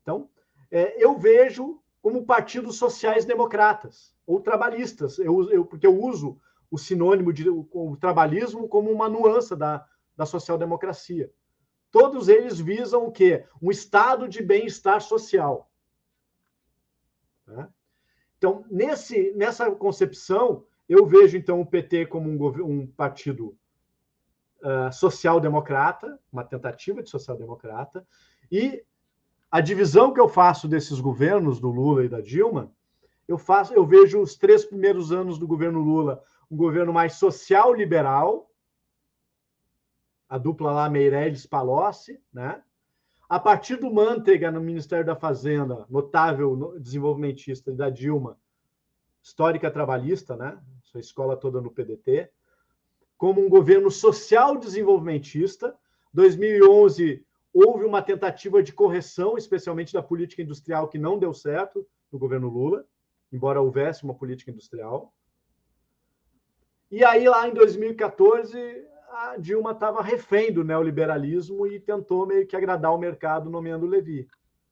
Então, eu vejo como partidos sociais-democratas ou trabalhistas, porque eu uso o sinônimo de o trabalhismo como uma nuance da social-democracia. Todos eles visam o quê? Um estado de bem-estar social. Tá? Então, nessa concepção, eu vejo, então, o PT como um partido social-democrata, uma tentativa de social-democrata, e a divisão que eu faço desses governos, do Lula e da Dilma, eu vejo os 3 primeiros anos do governo Lula um governo mais social-liberal, a dupla lá, Meirelles-Palocci, né? A partir do Manteiga, no Ministério da Fazenda, notável desenvolvimentista, da Dilma, histórica trabalhista, né? Sua escola toda no PDT, como um governo social-desenvolvimentista. 2011, houve uma tentativa de correção, especialmente da política industrial, que não deu certo no governo Lula, embora houvesse uma política industrial. E aí, lá em 2014, a Dilma estava refém do neoliberalismo e tentou meio que agradar o mercado, nomeando o Levy.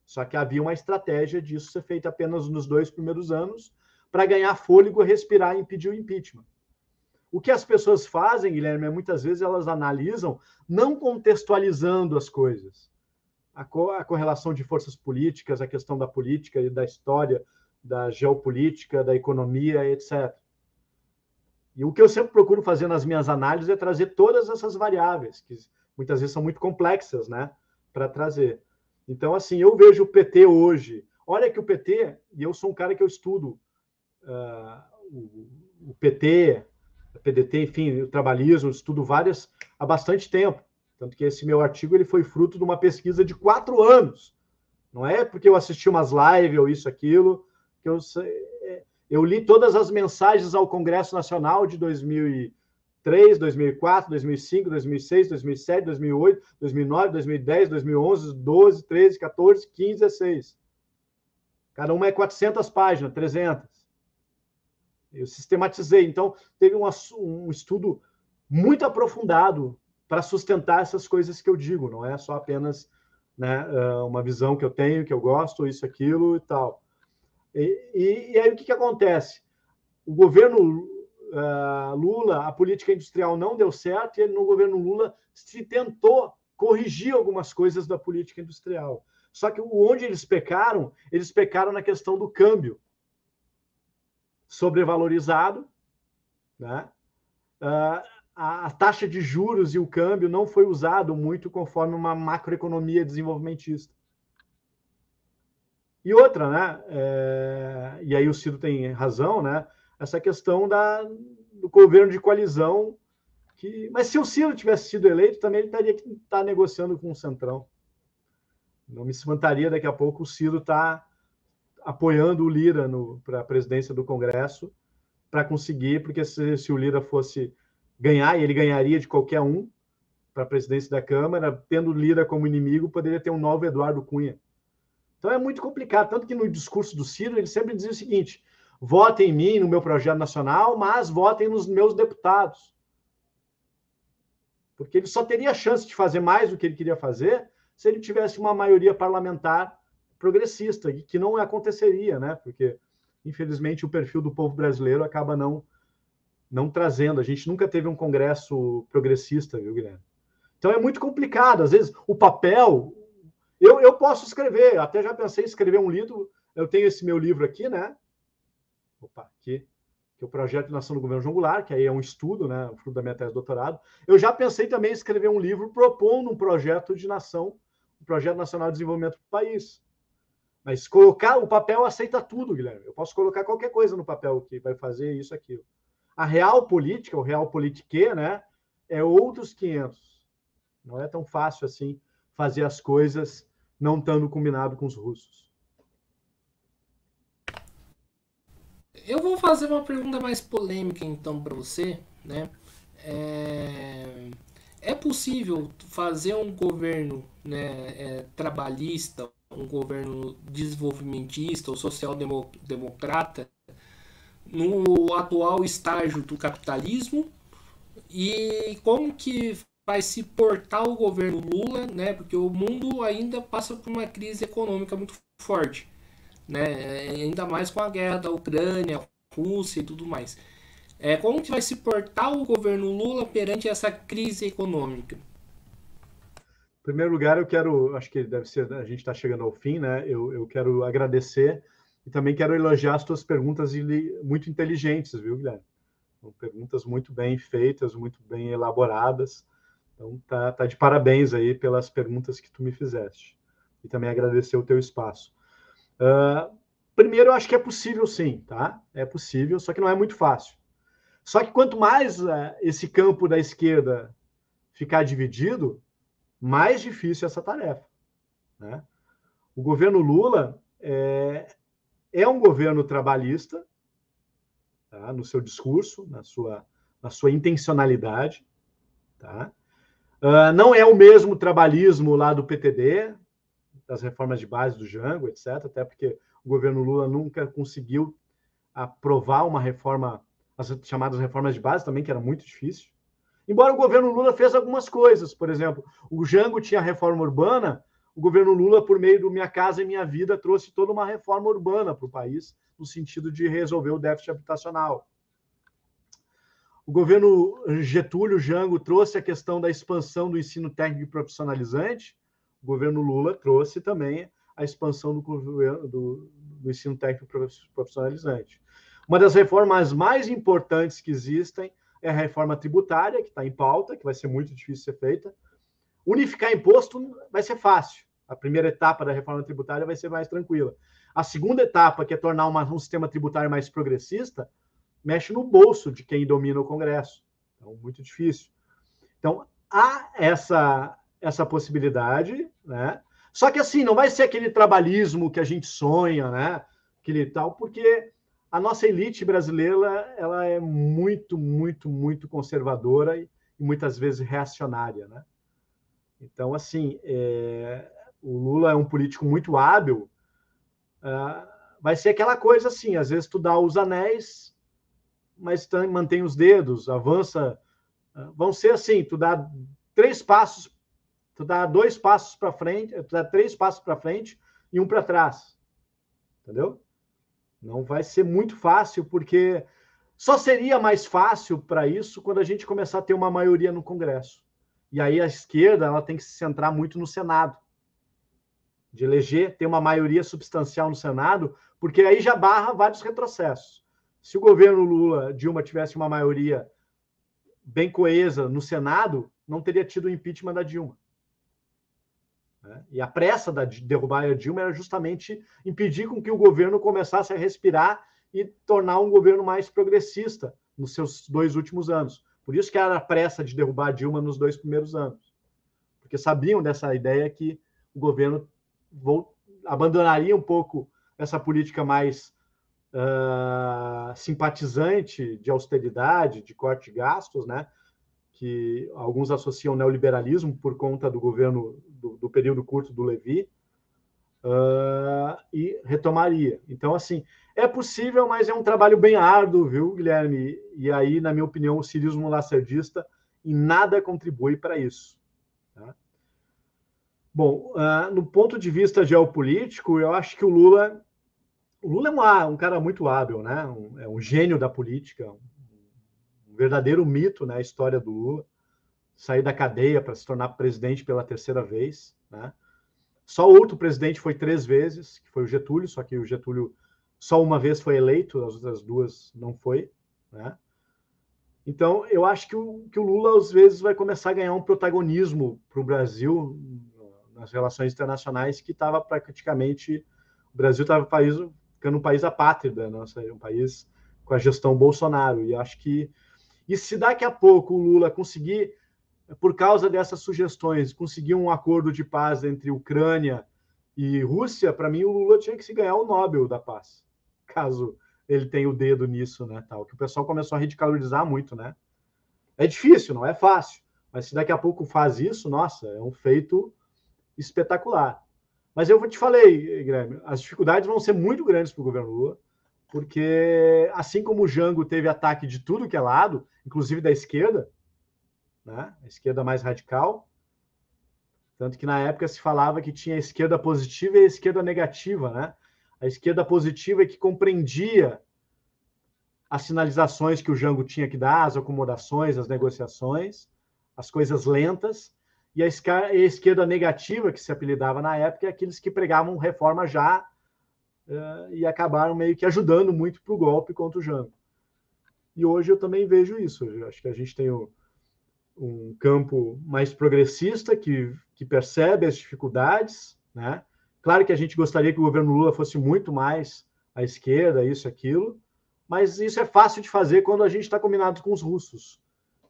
Só que havia uma estratégia disso ser feita apenas nos 2 primeiros anos, para ganhar fôlego, respirar e impedir o impeachment. O que as pessoas fazem, Guilherme, muitas vezes elas analisam não contextualizando as coisas. A correlação de forças políticas, a questão da política e da história, da geopolítica, da economia, etc. E o que eu sempre procuro fazer nas minhas análises é trazer todas essas variáveis, que muitas vezes são muito complexas, né, para trazer. Então, assim, eu vejo o PT hoje. Olha que o PT, e eu sou um cara que eu estudo o PT, a PDT, enfim, o trabalhismo, estudo várias há bastante tempo. Tanto que esse meu artigo ele foi fruto de uma pesquisa de 4 anos. Não é porque eu assisti umas lives ou isso, aquilo, que eu li todas as mensagens ao Congresso Nacional de 2003, 2004, 2005, 2006, 2007, 2008, 2009, 2010, 2011, 12, 13, 14, 15, 16. Cada uma é 400 páginas, 300. Eu sistematizei. Então, teve um estudo muito aprofundado para sustentar essas coisas que eu digo. Não é só apenas, né, uma visão que eu tenho, que eu gosto, isso, aquilo e tal. E aí o que acontece? O governo Lula, a política industrial não deu certo, e no governo Lula se tentou corrigir algumas coisas da política industrial. Só que onde eles pecaram na questão do câmbio sobrevalorizado, né? A taxa de juros e o câmbio não foi usado muito conforme uma macroeconomia desenvolvimentista. E outra, né? E aí o Ciro tem razão, né? Essa questão do governo de coalizão. Mas se o Ciro tivesse sido eleito, também ele teria que estar negociando com o Centrão. Não me espantaria daqui a pouco o Ciro estar apoiando o Lira para a presidência do Congresso para conseguir, porque se o Lira fosse ganhar, e ele ganharia de qualquer um para a presidência da Câmara, tendo o Lira como inimigo, poderia ter um novo Eduardo Cunha. Então é muito complicado, tanto que no discurso do Ciro ele sempre dizia o seguinte: votem em mim, no meu projeto nacional, mas votem nos meus deputados. Porque ele só teria a chance de fazer mais do que ele queria fazer se ele tivesse uma maioria parlamentar progressista, e que não aconteceria, né? Porque, infelizmente, o perfil do povo brasileiro acaba não trazendo. A gente nunca teve um Congresso progressista, viu, Guilherme? Então é muito complicado. Às vezes, o papel... Eu posso escrever, até já pensei em escrever um livro. Eu tenho esse meu livro aqui, né? Opa, aqui. Que é o Projeto de Nação do Governo João Goulart, que aí é um estudo, né? O fruto da minha tese de doutorado. Eu já pensei também em escrever um livro propondo um projeto de nação, um projeto nacional de desenvolvimento do país. Mas colocar o papel aceita tudo, Guilherme. Eu posso colocar qualquer coisa no papel que vai fazer isso, aquilo. A real política, o real politique, né? É outros 500. Não é tão fácil assim fazer as coisas não estando combinado com os russos. Eu vou fazer uma pergunta mais polêmica então para você, né? É possível fazer um governo, né, trabalhista, um governo desenvolvimentista ou social-democrata no atual estágio do capitalismo? E como que vai se portar o governo Lula, né? Porque o mundo ainda passa por uma crise econômica muito forte, né? Ainda mais com a guerra da Ucrânia, Rússia e tudo mais. Como que vai se portar o governo Lula perante essa crise econômica? Em primeiro lugar, acho que deve ser, a gente está chegando ao fim, né? Eu quero agradecer e também quero elogiar as tuas perguntas muito inteligentes, viu, Guilherme? São perguntas muito bem feitas, muito bem elaboradas. Então, tá de parabéns aí pelas perguntas que tu me fizeste. E também agradecer o teu espaço. Primeiro, eu acho que é possível sim, tá? É possível, só que não é muito fácil. Só que quanto mais esse campo da esquerda ficar dividido, mais difícil essa tarefa, né? O governo Lula é um governo trabalhista, tá? No seu discurso, na sua intencionalidade, tá? Não é o mesmo trabalhismo lá do PTB, das reformas de base do Jango, etc., até porque o governo Lula nunca conseguiu aprovar uma reforma, as chamadas reformas de base também, que era muito difícil. Embora o governo Lula fez algumas coisas, por exemplo, o Jango tinha a reforma urbana, o governo Lula, por meio do Minha Casa e Minha Vida, trouxe toda uma reforma urbana para o país, no sentido de resolver o déficit habitacional. O governo Getúlio Jango trouxe a questão da expansão do ensino técnico e profissionalizante. O governo Lula trouxe também a expansão do ensino técnico e profissionalizante. Uma das reformas mais importantes que existem é a reforma tributária, que está em pauta, que vai ser muito difícil ser feita. Unificar imposto vai ser fácil. A primeira etapa da reforma tributária vai ser mais tranquila. A segunda etapa, que é tornar um sistema tributário mais progressista, mexe no bolso de quem domina o Congresso. Então, muito difícil. Então, há essa possibilidade, né? Só que, assim, não vai ser aquele trabalhismo que a gente sonha, né? Aquele tal, porque a nossa elite brasileira, ela é muito, muito, muito conservadora e muitas vezes reacionária, né? Então, assim, o Lula é um político muito hábil, vai ser aquela coisa assim, às vezes tu dá os anéis, mas mantém os dedos, avança. Vão ser assim, tu dá 3 passos, tu dá 2 passos para frente, tu dá 3 passos para frente e 1 para trás. Entendeu? Não vai ser muito fácil, porque Só seria mais fácil para isso quando a gente começar a ter uma maioria no Congresso. E aí a esquerda ela tem que se centrar muito no Senado, de eleger, ter uma maioria substancial no Senado, porque aí já barra vários retrocessos. Se o governo Lula-Dilma tivesse uma maioria bem coesa no Senado, não teria tido o impeachment da Dilma. E a pressa de derrubar a Dilma era justamente impedir com que o governo começasse a respirar e tornar um governo mais progressista nos seus 2 últimos anos. Por isso que era a pressa de derrubar a Dilma nos 2 primeiros anos. Porque sabiam dessa ideia que o governo abandonaria um pouco essa política mais simpatizante de austeridade, de corte de gastos, né? Que alguns associam ao neoliberalismo por conta do governo do período curto do Levy, e retomaria. Então, assim, é possível, mas é um trabalho bem árduo, viu, Guilherme? E aí, na minha opinião, o cirismo lacerdista em nada contribui para isso. Tá? Bom, no ponto de vista geopolítico, eu acho que o Lula é um cara muito hábil, né? É um gênio da política, um verdadeiro mito, né? A história do Lula. Sair da cadeia para se tornar presidente pela 3ª vez, né? Só outro presidente foi 3 vezes, que foi o Getúlio, só que o Getúlio só uma vez foi eleito, as outras 2 não foi, né? Então, eu acho que o Lula, às vezes, vai começar a ganhar um protagonismo para o Brasil nas relações internacionais, que estava praticamente... O Brasil estava ficando um país apátrida, né? Um país com a gestão Bolsonaro. E acho que... E se daqui a pouco o Lula conseguir, por causa dessas sugestões, conseguir um acordo de paz entre Ucrânia e Rússia, para mim o Lula tinha que se ganhar o Nobel da Paz, caso ele tenha o dedo nisso, né? Tal, que o pessoal começou a ridicularizar muito, né? É difícil, não é fácil, mas se daqui a pouco faz isso, nossa, é um feito espetacular. Mas eu te falei, Guilherme, as dificuldades vão ser muito grandes para o governo Lula, porque assim como o Jango teve ataque de tudo que é lado, inclusive da esquerda, né? A esquerda mais radical, tanto que na época se falava que tinha a esquerda positiva e a esquerda negativa, né? A esquerda positiva é que compreendia as sinalizações que o Jango tinha que dar, as acomodações, as negociações, as coisas lentas, e a esquerda negativa, que se apelidava na época, é aqueles que pregavam reforma já e acabaram meio que ajudando muito para o golpe contra o Jango. E hoje eu também vejo isso. Eu acho que a gente tem um campo mais progressista que percebe as dificuldades, né? Claro que a gente gostaria que o governo Lula fosse muito mais à esquerda, isso, aquilo, mas isso é fácil de fazer quando a gente está combinado com os russos.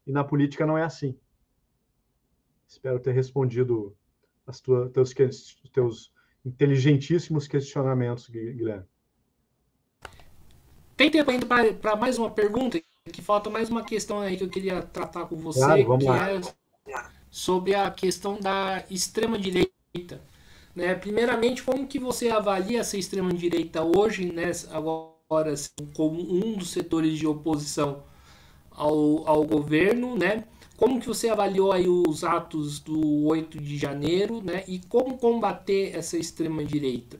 E na política não é assim. Espero ter respondido teus inteligentíssimos questionamentos, Guilherme. Tem tempo ainda para mais uma pergunta? Que falta mais uma questão aí que eu queria tratar com você, Claro, vamos que lá. é sobre a questão da extrema-direita. Né? Primeiramente, como que você avalia essa extrema-direita hoje, né? Agora assim, como um dos setores de oposição ao governo, né? Como que você avaliou aí os atos do 8 de janeiro, né? E como combater essa extrema-direita?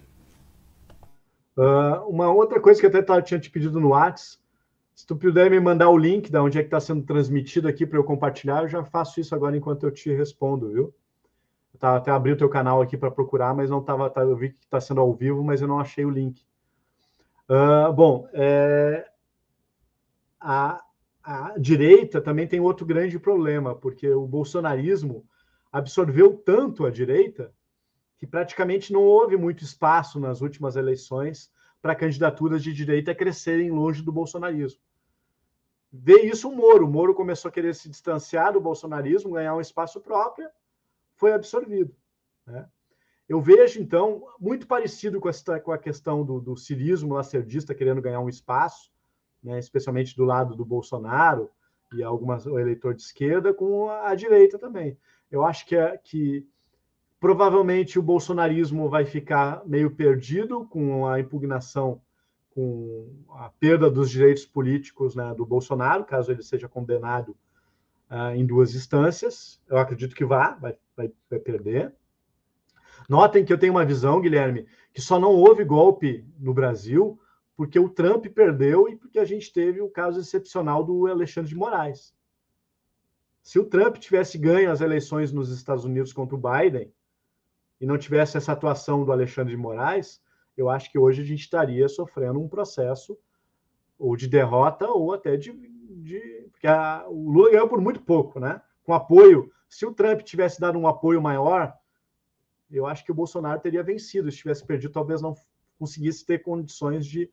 Uma outra coisa que eu até tinha te pedido no WhatsApp, se tu puder me mandar o link de onde é que está sendo transmitido aqui para eu compartilhar, eu já faço isso agora enquanto eu te respondo, viu? Eu até abri o teu canal aqui para procurar, mas não estava. Eu vi que está sendo ao vivo, mas eu não achei o link. Bom, a direita também tem outro grande problema, porque o bolsonarismo absorveu tanto a direita que praticamente não houve muito espaço nas últimas eleições para candidaturas de direita crescerem longe do bolsonarismo. Vê isso o Moro. O Moro começou a querer se distanciar do bolsonarismo, ganhar um espaço próprio, foi absorvido. Né? Eu vejo, então, muito parecido com a questão do cirismo lacerdista querendo ganhar um espaço, né, especialmente do lado do Bolsonaro e o eleitor de esquerda, com a direita também. Eu acho que provavelmente o bolsonarismo vai ficar meio perdido com a impugnação, com a perda dos direitos políticos, né, do Bolsonaro, caso ele seja condenado em 2 instâncias. Eu acredito que vai perder. Notem que eu tenho uma visão, Guilherme, que só não houve golpe no Brasil porque o Trump perdeu e porque a gente teve o caso excepcional do Alexandre de Moraes. Se o Trump tivesse ganho as eleições nos Estados Unidos contra o Biden e não tivesse essa atuação do Alexandre de Moraes, eu acho que hoje a gente estaria sofrendo um processo ou de derrota ou até porque o Lula ganhou por muito pouco, né? Com apoio. Se o Trump tivesse dado um apoio maior, eu acho que o Bolsonaro teria vencido. Se tivesse perdido, talvez não conseguisse ter condições de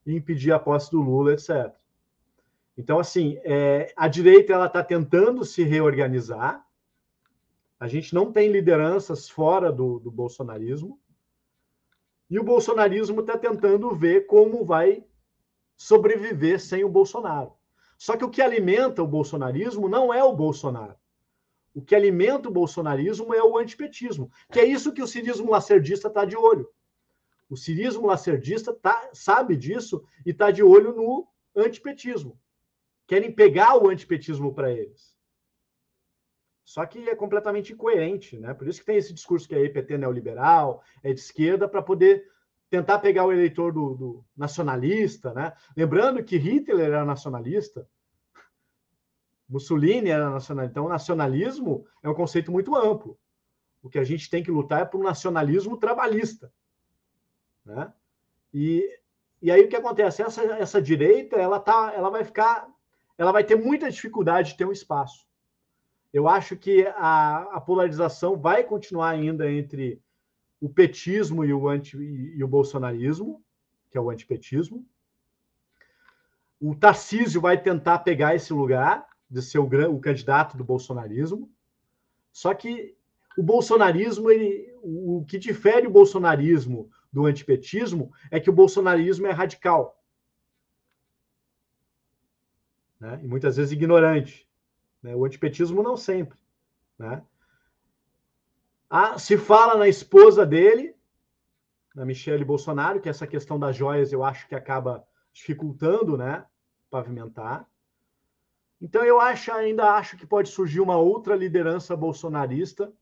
impedir a posse do Lula, etc. Então, assim, a direita ela está tentando se reorganizar. A gente não tem lideranças fora do bolsonarismo. E o bolsonarismo está tentando ver como vai sobreviver sem o Bolsonaro. Só que o que alimenta o bolsonarismo não é o Bolsonaro. O que alimenta o bolsonarismo é o antipetismo, que é isso que o cirismo lacerdista está de olho. O cirismo lacerdista sabe disso e está de olho no antipetismo. Querem pegar o antipetismo para eles. Só que é completamente incoerente, né? Por isso que tem esse discurso que é PT neoliberal, é de esquerda, para poder tentar pegar o eleitor do nacionalista, né? Lembrando que Hitler era nacionalista, Mussolini era nacionalista. Então, o nacionalismo é um conceito muito amplo. O que a gente tem que lutar é por um nacionalismo trabalhista, né? E aí o que acontece? Essa direita, ela vai ter muita dificuldade de ter um espaço. Eu acho que a polarização vai continuar ainda entre o petismo e o bolsonarismo, que é o antipetismo. O Tarcísio vai tentar pegar esse lugar de ser o candidato do bolsonarismo. Só que o bolsonarismo, o que difere o bolsonarismo do antipetismo é que o bolsonarismo é radical, né? E muitas vezes ignorante. Né? O antipetismo não sempre. Né? Se fala na esposa dele, na Michele Bolsonaro, que essa questão das joias eu acho que acaba dificultando, né, pavimentar. Então eu ainda acho que pode surgir uma outra liderança bolsonarista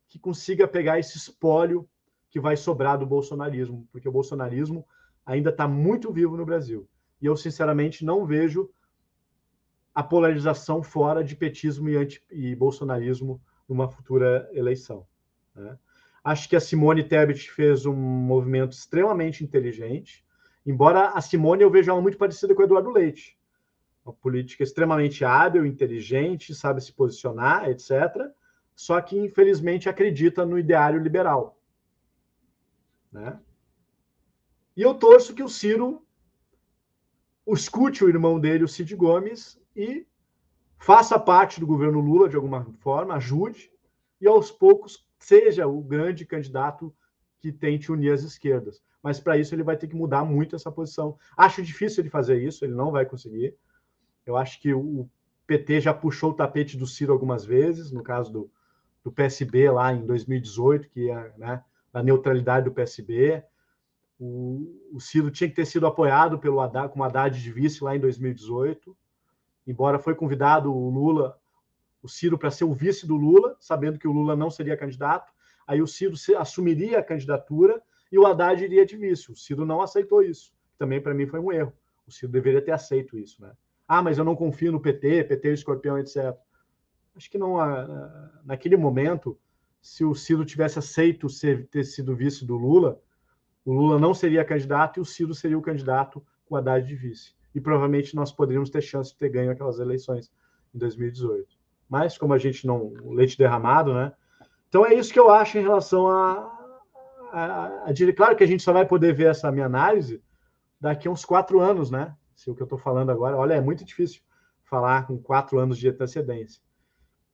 que consiga pegar esse espólio que vai sobrar do bolsonarismo, porque o bolsonarismo ainda está muito vivo no Brasil. E eu, sinceramente, não vejo a polarização fora de petismo e bolsonarismo numa futura eleição. Né? Acho que a Simone Tebet fez um movimento extremamente inteligente, embora a Simone eu vejo ela muito parecida com o Eduardo Leite. Uma política extremamente hábil, inteligente, sabe se posicionar, etc., só que, infelizmente, acredita no ideário liberal. Né? E eu torço que o Ciro escute o irmão dele, o Cid Gomes, e faça parte do governo Lula, de alguma forma, ajude, e aos poucos seja o grande candidato que tente unir as esquerdas. Mas, para isso, ele vai ter que mudar muito essa posição. Acho difícil ele fazer isso, ele não vai conseguir. Eu acho que o PT já puxou o tapete do Ciro algumas vezes, no caso do PSB lá em 2018, que é, né, a neutralidade do PSB. O Ciro tinha que ter sido apoiado pelo Haddad, com o Haddad de vice lá em 2018, embora foi convidado o Ciro para ser o vice do Lula, sabendo que o Lula não seria candidato. Aí o Ciro assumiria a candidatura e o Haddad iria de vice. O Ciro não aceitou isso. Também, para mim, foi um erro. O Ciro deveria ter aceito isso, né? Mas eu não confio no PT, PT, Escorpião, etc. Acho que não, naquele momento, se o Ciro tivesse aceito ter sido vice do Lula, o Lula não seria candidato e o Ciro seria o candidato com o Haddad de vice. E provavelmente nós poderíamos ter chance de ter ganho aquelas eleições em 2018. Mas, como a gente não... O leite derramado, né? Então, é isso que eu acho em relação a claro que a gente só vai poder ver essa minha análise daqui a uns 4 anos, né? Se o que eu estou falando agora... Olha, é muito difícil falar com 4 anos de antecedência.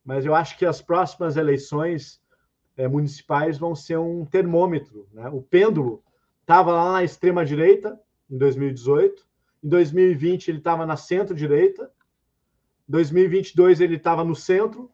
Mas eu acho que as próximas eleições municipais vão ser um termômetro, né? O pêndulo estava lá na extrema-direita, em 2018. Em 2020, ele estava na centro-direita. Em 2022, ele estava no centro.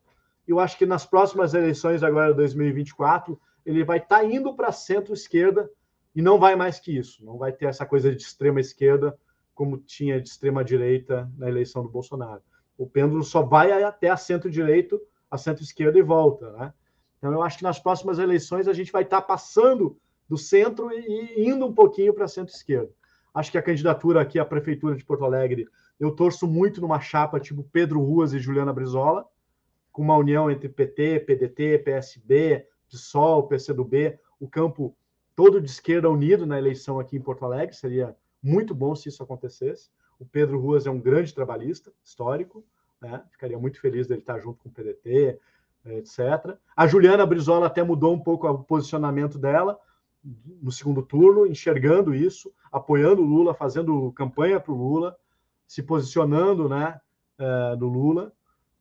E eu acho que nas próximas eleições, agora 2024, ele vai estar indo para a centro-esquerda e não vai mais que isso. Não vai ter essa coisa de extrema-esquerda como tinha de extrema-direita na eleição do Bolsonaro. O pêndulo só vai até a centro-direita, a centro-esquerda e volta, né? Então, eu acho que nas próximas eleições a gente vai estar passando do centro e indo um pouquinho para a centro-esquerda. Acho que a candidatura aqui à Prefeitura de Porto Alegre, eu torço muito numa chapa tipo Pedro Ruas e Juliana Brizola, com uma união entre PT, PDT, PSB, PSOL, PCdoB, o campo todo de esquerda unido na eleição aqui em Porto Alegre. Seria muito bom se isso acontecesse. O Pedro Ruas é um grande trabalhista histórico, né? Ficaria muito feliz dele estar junto com o PDT, etc. A Juliana Brizola até mudou um pouco o posicionamento dela no segundo turno, enxergando isso, apoiando o Lula, fazendo campanha para o Lula, se posicionando, né, do Lula.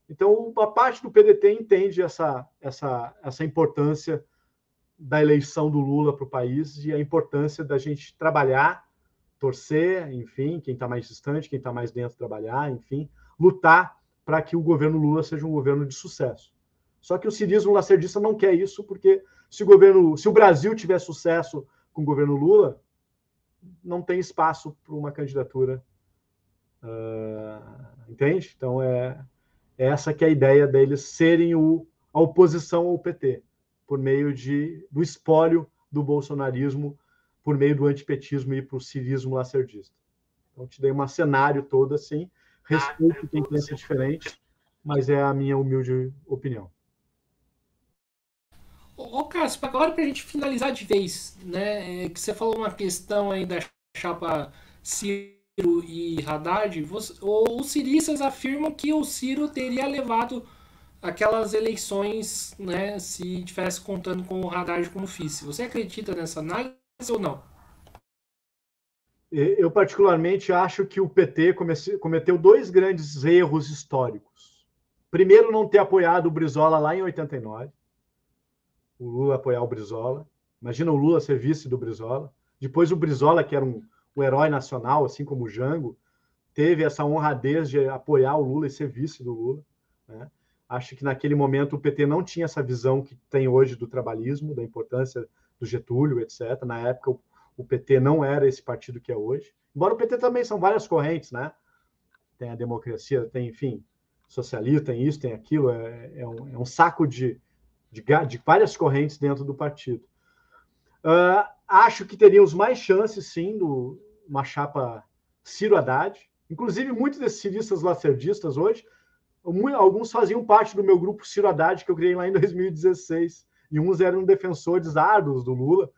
Então, a parte do PDT entende essa importância da eleição do Lula para o país e a importância da gente trabalhar, torcer, enfim, quem está mais distante, quem está mais dentro trabalhar, enfim, lutar para que o governo Lula seja um governo de sucesso. Só que o cirismo lacerdista não quer isso, porque se o Brasil tiver sucesso com o governo Lula, não tem espaço para uma candidatura. Entende? Então, essa que é a ideia deles serem a oposição ao PT, por meio do espólio do bolsonarismo, por meio do antipetismo e para o cirismo lacerdista. Então, te dei um cenário todo assim, respeito quem pensa diferente, mas é a minha humilde opinião. Ô Cássio, agora para a gente finalizar de vez, né, que você falou uma questão aí da chapa Ciro e Haddad, os ciristas afirmam que o Ciro teria levado aquelas eleições, né, se tivesse contando com o Haddad como vice. Você acredita nessa análise ou não? Eu particularmente acho que o PT cometeu dois grandes erros históricos. Primeiro, não ter apoiado o Brizola lá em 89. O Lula apoiar o Brizola. Imagina o Lula ser vice do Brizola. Depois o Brizola, que era um herói nacional, assim como o Jango, teve essa honradez de apoiar o Lula e ser vice do Lula, né? Acho que naquele momento o PT não tinha essa visão que tem hoje do trabalhismo, da importância do Getúlio, etc. Na época o PT não era esse partido que é hoje. Embora o PT também são várias correntes, né? Tem a democracia, tem, enfim, socialista, tem isso, tem aquilo. É um saco de várias correntes dentro do partido. Acho que teríamos mais chances, sim, uma chapa Ciro Haddad. Inclusive, muitos desses ciristas lacerdistas hoje, alguns faziam parte do meu grupo Ciro Haddad, que eu criei lá em 2016. E uns eram defensores árduos do Lula.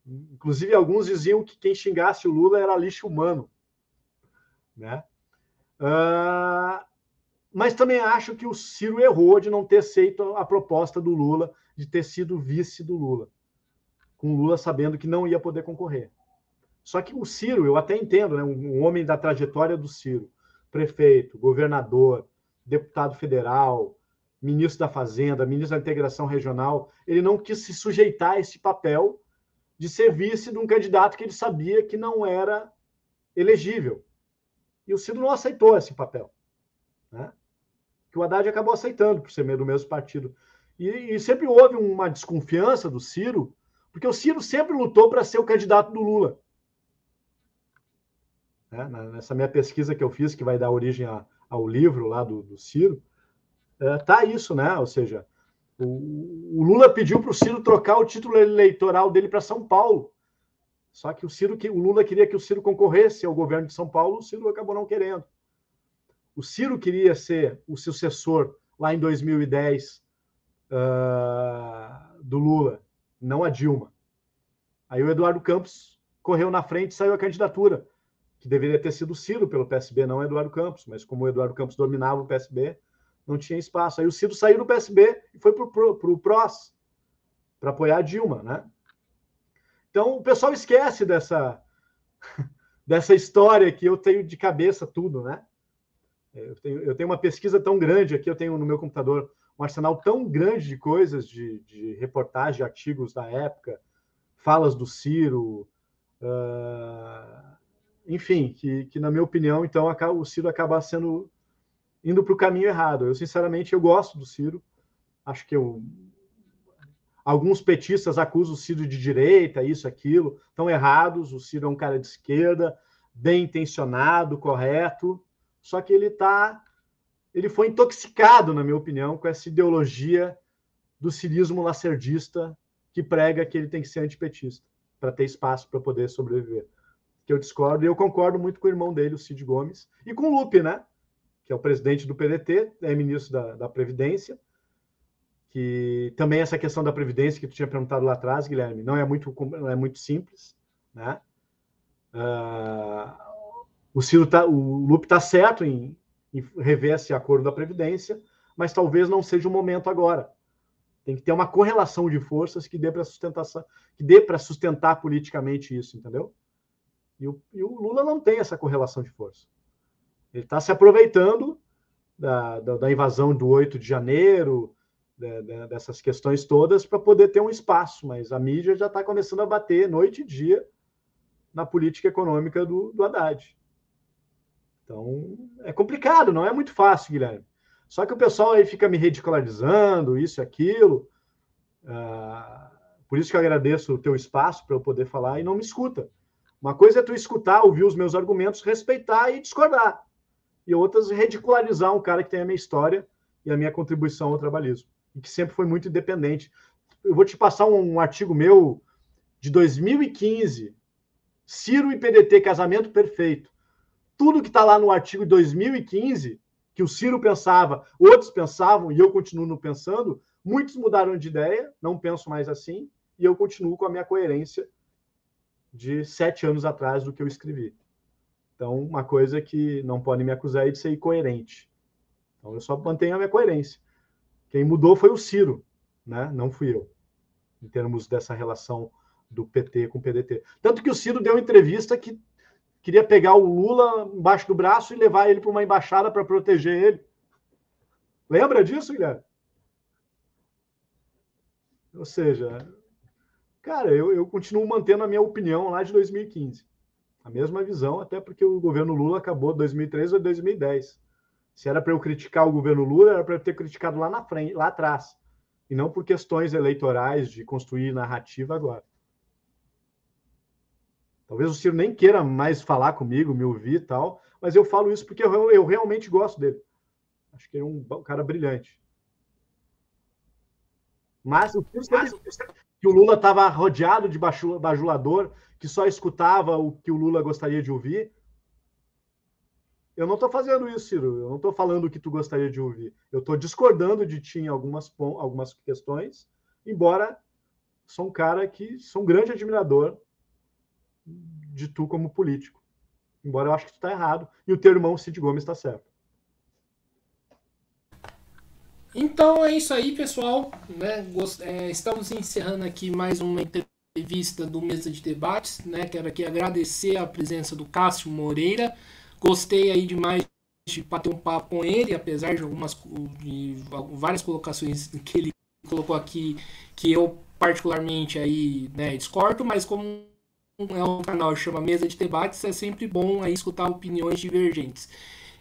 Inclusive, alguns diziam que quem xingasse o Lula era lixo humano, né? Mas também acho que o Ciro errou de não ter aceito a proposta do Lula de ter sido vice do Lula, com o Lula sabendo que não ia poder concorrer. Só que o Ciro, eu até entendo, né? Um homem da trajetória do Ciro, prefeito, governador, deputado federal, ministro da Fazenda, ministro da Integração Regional, ele não quis se sujeitar a esse papel de ser vice de um candidato que ele sabia que não era elegível. E o Ciro não aceitou esse papel, né? Que o Haddad acabou aceitando, por ser do mesmo partido. E sempre houve uma desconfiança do Ciro, porque o Ciro sempre lutou para ser o candidato do Lula. Né? Nessa minha pesquisa que eu fiz, que vai dar origem ao livro lá do Ciro, tá isso, né? Ou seja, o Lula pediu para o Ciro trocar o título eleitoral dele para São Paulo. Só que o Lula queria que o Ciro concorresse ao governo de São Paulo, o Ciro acabou não querendo. O Ciro queria ser o sucessor lá em 2010 do Lula, não a Dilma. Aí o Eduardo Campos correu na frente e saiu a candidatura, que deveria ter sido o Ciro pelo PSB, não o Eduardo Campos, mas como o Eduardo Campos dominava o PSB, não tinha espaço. Aí o Ciro saiu do PSB e foi para o PROS, para apoiar a Dilma, né? Então o pessoal esquece dessa história que eu tenho de cabeça tudo, né? Eu tenho uma pesquisa tão grande aqui, eu tenho no meu computador um arsenal tão grande de coisas, de reportagem, de artigos da época, falas do Ciro, enfim, que na minha opinião, então, o Ciro acaba indo para o caminho errado. Eu, sinceramente, eu gosto do Ciro. Acho que alguns petistas acusam o Ciro de direita, isso, aquilo, estão errados. O Ciro é um cara de esquerda, bem intencionado, correto, só que ele foi intoxicado, na minha opinião, com essa ideologia do cirismo lacerdista que prega que ele tem que ser antipetista para ter espaço para poder sobreviver. que eu discordo, e eu concordo muito com o irmão dele, o Cid Gomes, e com o Lupe, né? Que é o presidente do PDT, é ministro da Previdência, que também essa questão da Previdência que tu tinha perguntado lá atrás, Guilherme, não é muito simples, né? O Lupe está certo em rever esse acordo da Previdência, mas talvez não seja o momento agora. Tem que ter uma correlação de forças que dê para sustentar politicamente isso, entendeu? E o Lula não tem essa correlação de força. Ele está se aproveitando da invasão do 8 de janeiro, dessas questões todas, para poder ter um espaço, mas a mídia já está começando a bater noite e dia na política econômica do Haddad. Então, é complicado, não é muito fácil, Guilherme. Só que o pessoal aí fica me ridicularizando, isso e aquilo. Por isso que eu agradeço o teu espaço para eu poder falar e não me escuta. Uma coisa é tu escutar, ouvir os meus argumentos, respeitar e discordar. E outras, ridicularizar um cara que tem a minha história e a minha contribuição ao trabalhismo. E que sempre foi muito independente. Eu vou te passar um artigo meu de 2015, Ciro e PDT, casamento perfeito. Tudo que está lá no artigo de 2015, que o Ciro pensava, outros pensavam, e eu continuo pensando, muitos mudaram de ideia, não penso mais assim, e eu continuo com a minha coerência de 7 anos atrás do que eu escrevi. Então, uma coisa que não podem me acusar é de ser incoerente. Então, eu só mantenho a minha coerência. Quem mudou foi o Ciro, né? Não fui eu, em termos dessa relação do PT com o PDT. Tanto que o Ciro deu uma entrevista que queria pegar o Lula embaixo do braço e levar ele para uma embaixada para proteger ele. Lembra disso, Guilherme? Ou seja, cara, eu continuo mantendo a minha opinião lá de 2015. A mesma visão, até porque o governo Lula acabou de 2013 ou 2010. Se era para eu criticar o governo Lula, era para eu ter criticado lá na frente, lá atrás. E não por questões eleitorais de construir narrativa agora. Talvez o Ciro nem queira mais falar comigo, me ouvir e tal, mas eu falo isso porque eu realmente gosto dele. Acho que ele é um cara brilhante. Mas o que o Lula estava rodeado de bajulador, que só escutava o que o Lula gostaria de ouvir. Eu não estou fazendo isso, Ciro. Eu não estou falando o que tu gostaria de ouvir. Eu estou discordando de ti em algumas questões, embora sou um cara que sou um grande admirador de tu como político. Embora eu acho que tu está errado e o teu irmão Cid Gomes está certo. Então é isso aí, pessoal. Né? Estamos encerrando aqui mais uma entrevista do Mesa de Debates. Né? Quero aqui agradecer a presença do Cássio Moreira. Gostei aí demais de bater um papo com ele, apesar de várias colocações que ele colocou aqui que eu particularmente aí, né, discordo, mas como é um canal que chama Mesa de Debates, é sempre bom aí escutar opiniões divergentes.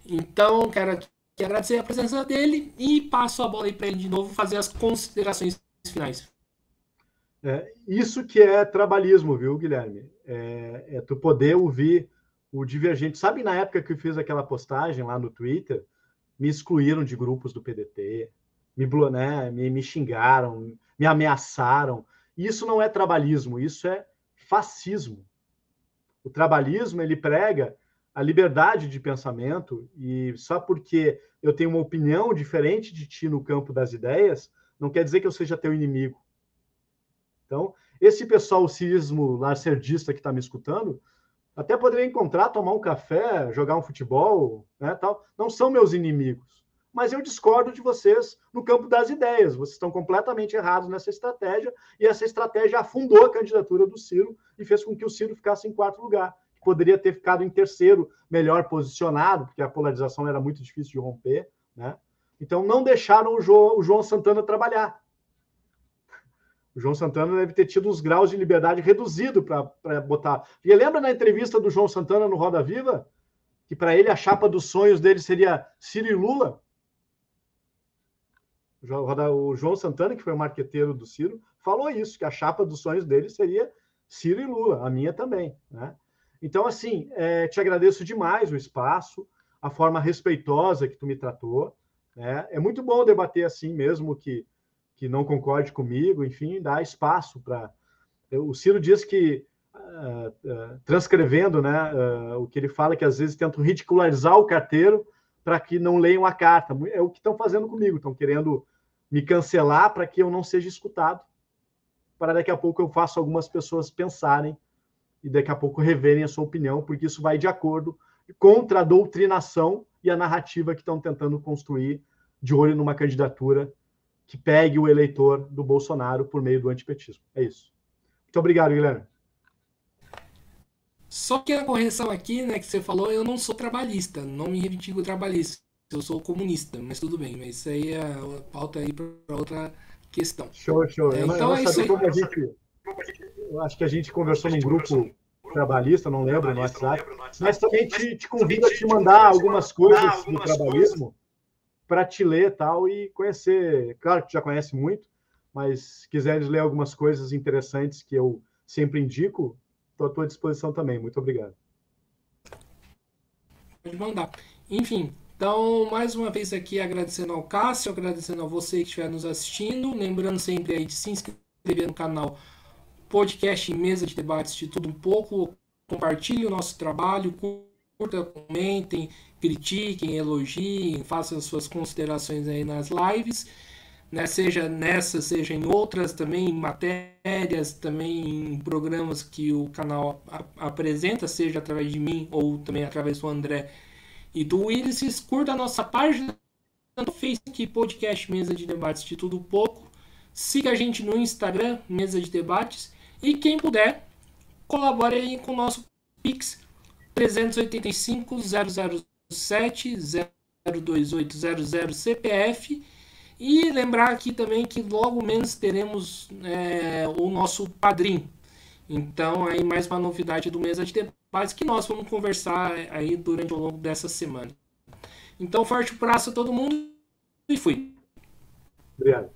Então, quero agradecer a presença dele e passo a bola aí para ele de novo fazer as considerações finais. Isso que é trabalhismo, viu, Guilherme? É tu poder ouvir o divergente. Sabe, na época que eu fiz aquela postagem lá no Twitter, me excluíram de grupos do PDT, me xingaram, me ameaçaram. Isso não é trabalhismo, isso é fascismo. O trabalhismo, ele prega a liberdade de pensamento e só porque eu tenho uma opinião diferente de ti no campo das ideias, não quer dizer que eu seja teu inimigo. Então, esse pessoal civismo lacertista que está me escutando, até poderia encontrar, tomar um café, jogar um futebol, né, tal. Não são meus inimigos. Mas eu discordo de vocês no campo das ideias. Vocês estão completamente errados nessa estratégia, e essa estratégia afundou a candidatura do Ciro e fez com que o Ciro ficasse em 4º lugar. Poderia ter ficado em 3º, melhor posicionado, porque a polarização era muito difícil de romper, né? Então, não deixaram o João Santana trabalhar. O João Santana deve ter tido uns graus de liberdade reduzido para botar. E lembra na entrevista do João Santana no Roda Viva? Que para ele a chapa dos sonhos dele seria Ciro e Lula? O João Santana, que foi o marqueteiro do Ciro, falou isso, que a chapa dos sonhos dele seria Ciro e Lula, a minha também, né? Então, assim, te agradeço demais o espaço, a forma respeitosa que tu me tratou, né? É muito bom debater assim, mesmo que não concorde comigo, enfim, dá espaço para... O Ciro diz que transcrevendo, né, o que ele fala, que às vezes tentam ridicularizar o carteiro para que não leiam a carta. É o que estão fazendo comigo, estão querendo me cancelar para que eu não seja escutado, para daqui a pouco eu faça algumas pessoas pensarem e daqui a pouco reverem a sua opinião, porque isso vai de acordo contra a doutrinação e a narrativa que estão tentando construir de olho numa candidatura que pegue o eleitor do Bolsonaro por meio do antipetismo. É isso. Muito obrigado, Guilherme. Só que a correção aqui, né, que você falou, eu não sou trabalhista, não me reivindico trabalhista, eu sou comunista, mas tudo bem, mas isso aí é pauta aí para outra questão. Show, show. Então eu não é isso aí. Eu acho que a gente conversou num grupo trabalhista, não lembro, no WhatsApp, mas também te convido a te mandar algumas coisas do trabalhismo para te ler e tal e conhecer. Claro que tu já conhece muito, mas se quiseres ler algumas coisas interessantes que eu sempre indico, estou à tua disposição também. Muito obrigado. Pode mandar. Enfim, então, mais uma vez aqui agradecendo ao Cássio, agradecendo a você que estiver nos assistindo, lembrando sempre aí de se inscrever no canal Podcast Mesa de Debates de Tudo Um Pouco, compartilhe o nosso trabalho, curta, comentem, critiquem, elogiem, façam as suas considerações aí nas lives, né? Seja nessa, seja em outras, também em matérias, também em programas que o canal apresenta, seja através de mim ou também através do André e do Willis. Curta a nossa página no Facebook, Podcast Mesa de Debates de Tudo Um Pouco. Siga a gente no Instagram, Mesa de Debates. E quem puder, colabore aí com o nosso Pix 385 007 02800 CPF. E lembrar aqui também que logo menos teremos o nosso padrinho. Então, aí mais uma novidade do Mesa de Debates que nós vamos conversar aí durante o longo dessa semana. Então, forte abraço a todo mundo e fui. Obrigado.